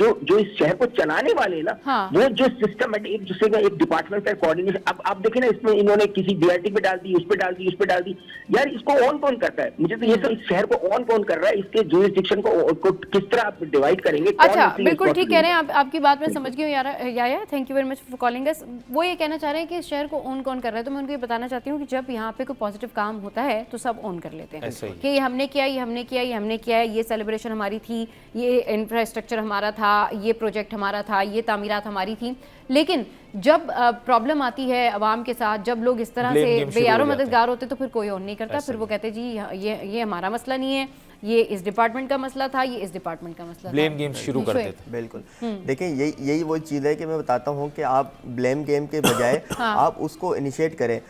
Speaker 6: जो इस शहर को चलाने वाले ना, वो जो सिस्टमेटिक एक दूसरे का एक डिपार्टमेंट का कोऑर्डिनेशन, अब आप देखें ना, इसमें इन्होंने किसी बीआरटी पे डाल दी, उस पे डाल दी, उस पे डाल दी, यार इसको ऑन कौन करता है? मुझे तो ये सब, इस शहर को ऑन कौन कर रहा है, इसके जुरिसडिक्शन को किस तरह आप डिवाइड करेंगे?
Speaker 1: अच्छा, बिल्कुल ठीक कह रहे हैं आपकी बात मैं समझ गई हूँ यार, thank you very much for calling us. वो ये कहना चाह रहे हैं कि इस शहर को ऑन कौन कर रहा है, तो मैं उनको ये बताना चाहती हूँ कि जब यहाँ पे कोई पॉजिटिव काम होता है तो सब ऑन कर लेते हैं कि ये हमने किया, ये हमने किया, ये हमने किया, ये सेलिब्रेशन हमारी थी, ये इंफ्रास्ट्रक्चर हमारा था, ये प्रोजेक्ट हमारा था, ये तामीरात हमारी थी। लेकिन जब प्रॉब्लम आती है आवाम के साथ, जब लोग इस तरह से बेयारो मददगार होते तो फिर कोई और नहीं करता, फिर वो कहते जी ये हमारा मसला नहीं है, ये इस डिपार्टमेंट का मसला था, ये इस डिपार्टमेंट का मसला था,
Speaker 4: ब्लेम गेम शुरू कर देते।
Speaker 5: बिल्कुल, देखिए यही वो चीज़ है कि मैं बताता हूँ कि आप ब्लेम गेम के बजाय आप उसको इनिशिएट करें।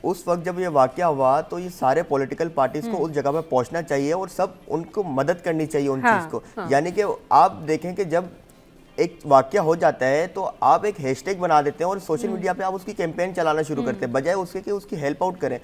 Speaker 5: उस वक्त जब ये वाकया हुआ तो ये सारे पॉलिटिकल पार्टीज को उस जगह पर पहुंचना चाहिए और सब उनको मदद करनी चाहिए उन चीज़ को। यानी कि आप देखें कि जब एक वाकया हो जाता है तो आप एक हैशटैग बना देते हैं और सोशल मीडिया पे आप उसकी कैंपेन चलाना शुरू करते हैं, बजाय उसके कि उसकी हेल्प आउट करें।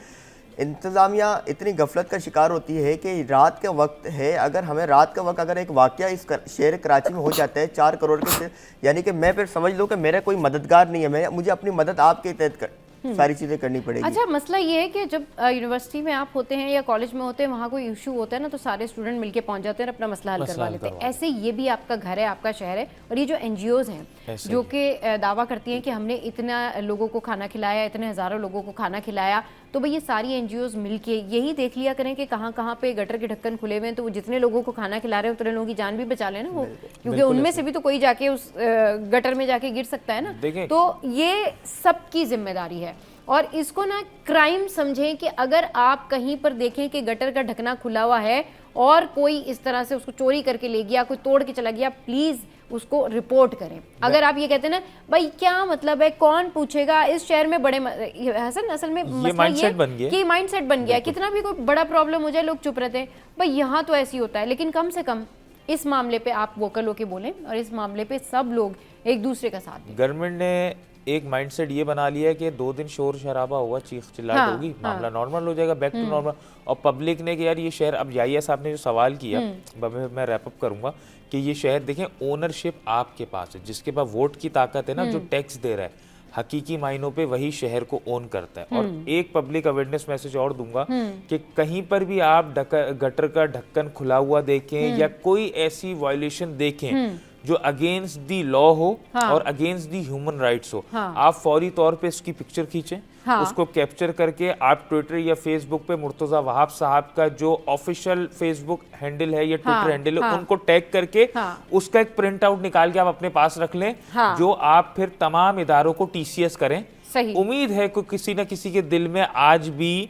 Speaker 5: इंतज़ामिया इतनी गफलत का शिकार होती है कि रात का वक्त है, अगर हमें रात का वक्त अगर एक वाकया इस शहर कराची में हो जाता है 4 करोड़ के, यानी कि मैं फिर समझ लूँ कि मेरा कोई मददगार नहीं है, मुझे अपनी मदद आपके तहत सारी चीजें करनी पड़ेगी।
Speaker 1: अच्छा, मसला ये है कि जब यूनिवर्सिटी में आप होते हैं या कॉलेज में होते हैं, वहाँ कोई इशू होता है ना, तो सारे स्टूडेंट मिलके पहुंच जाते हैं और अपना मसला हल करवा लेते हैं। ऐसे ये भी आपका घर है, आपका शहर है, और ये जो NGOs हैं जो कि दावा करती हैं कि हमने इतना लोगों को खाना खिलाया, इतने हज़ारों लोगों को खाना खिलाया, तो भाई ये सारी NGOs मिलके यही देख लिया करें कि कहाँ कहाँ पे गटर के ढक्कन खुले हुए हैं, तो वो जितने लोगों को खाना खिला रहे हैं उतने लोगों की जान भी बचा लें ना वो, क्योंकि उनमें से भी तो कोई जाके उस गटर में जाके गिर सकता है ना। तो ये सबकी जिम्मेदारी है, और इसको ना क्राइम समझें कि अगर आप कहीं पर देखें कि गटर का ढकना खुला हुआ है और कोई इस तरह से उसको चोरी करके ले गया, कोई तोड़ के चला गया, प्लीज़ उसको रिपोर्ट करें। अगर आप ये कहते हैं ना भाई क्या मतलब है, कौन पूछेगा, इस शहर में बड़े हसन असल में मसला ये कि माइंडसेट बन गया, कितना भी कोई बड़ा प्रॉब्लम हो जाए लोग चुप रहते हैं, भाई यहाँ तो ऐसे ही होता है। लेकिन कम से कम इस मामले पे आप वोकल होके बोलें और इस मामले पे सब लोग एक दूसरे का साथ दें।
Speaker 4: गवर्नमेंट ने एक माइंडसेट ये बना लिया है कि 2 दिन शोर शराबा होगा, चीख चिल्लाहट होगी, मामला नॉर्मल हो जाएगा, बैक टू नॉर्मल। और पब्लिक ने कि यार ये शहर, अब याहिया साहब ने जो सवाल किया, मैं रैप अप करूंगा कि ये शहर देखें, ओनरशिप आपके पास है, जिसके पास वोट की ताकत है ना, जो टैक्स दे रहा है, हकीकी मायनों पे वही शहर को ओन करता है। और एक पब्लिक अवेयरनेस मैसेज और दूंगा कि कहीं पर भी आप गटर का ढक्कन खुला हुआ देखें या कोई ऐसी वायलेशन देखें जो अगेंस्ट दी लॉ हो और अगेंस्ट दी ह्यूमन राइट्स हो, आप फौरी तौर पे इसकी पिक्चर खींचें, उसको कैप्चर करके आप ट्विटर या फेसबुक पे मुर्तजा वहाब साहब का जो ऑफिशियल फेसबुक हैंडल है या ट्विटर हैंडल है उनको टैग करके उसका एक प्रिंट आउट निकाल के आप अपने पास रख लें, जो आप फिर तमाम इदारों को टीसीएस करें। उम्मीद है कि किसी न किसी के दिल में आज भी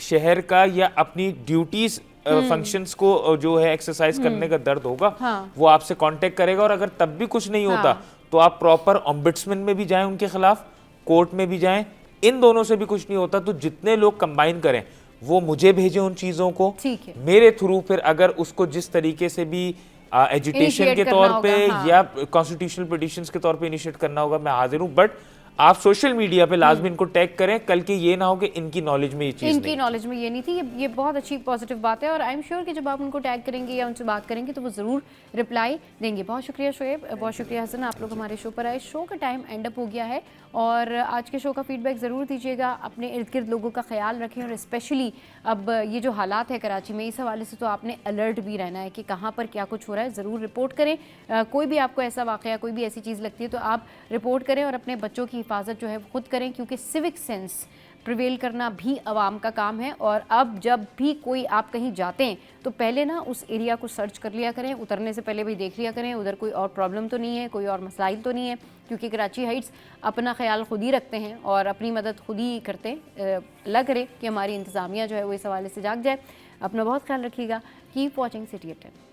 Speaker 4: शहर का या अपनी ड्यूटीज फंक्शंस को जो है एक्सरसाइज करने का दर्द होगा, वो आपसे कांटेक्ट करेगा। और अगर तब भी कुछ नहीं होता तो आप प्रॉपर ऑम्बुड्समैन में भी जाएं, उनके खिलाफ कोर्ट में भी जाएं। इन दोनों से भी कुछ नहीं होता तो जितने लोग कंबाइन करें वो मुझे भेजें उन चीजों को, मेरे थ्रू फिर अगर उसको जिस तरीके से भी एजुटेशन के तौर पे या कॉन्स्टिट्यूशनल पिटीशंस के तौर पे इनिशिएट करना होगा, मैं हाजिर हूँ। बट आप सोशल मीडिया पे लाजमी इनको टैग करें, कल के ये ना हो कि इनकी नॉलेज में ये चीज़
Speaker 1: इनकी नॉलेज में ये नहीं थी। ये बहुत अच्छी पॉजिटिव बात है और आई एम श्योर कि जब आप उनको टैग करेंगे या उनसे बात करेंगे तो वो ज़रूर रिप्लाई देंगे। बहुत शुक्रिया शोएब, बहुत शुक्रिया हसन, आप लोग हमारे शो पर आए। शो का टाइम एंड अप हो गया है और आज के शो का फीडबैक ज़रूर दीजिएगा, अपने इर्द गिर्द लोगों का ख्याल रखें और स्पेशली अब ये जो हालात है कराची में, इस हवाले से तो आपने अलर्ट भी रहना है कि कहाँ पर क्या कुछ हो रहा है, ज़रूर रिपोर्ट करें। कोई भी आपको ऐसा वाक़या, कोई भी ऐसी चीज़ लगती है तो आप रिपोर्ट करें और अपने बच्चों की हिफाजत जो है खुद करें, क्योंकि सिविक सेंस प्रिवेल करना भी आवाम का काम है। और अब जब भी कोई आप कहीं जाते हैं तो पहले ना उस एरिया को सर्च कर लिया करें, उतरने से पहले भी देख लिया करें उधर कोई और प्रॉब्लम तो नहीं है, कोई और मसाइल तो नहीं है, क्योंकि कराची हाइट्स अपना ख्याल खुद ही रखते हैं और अपनी मदद खुद ही करते हैं। अल्लाह करे कि हमारी इंतज़ामिया जो है वो इस हवाले से जाग जाए। अपना बहुत ख्याल रखिएगा। Keep watching City at 10।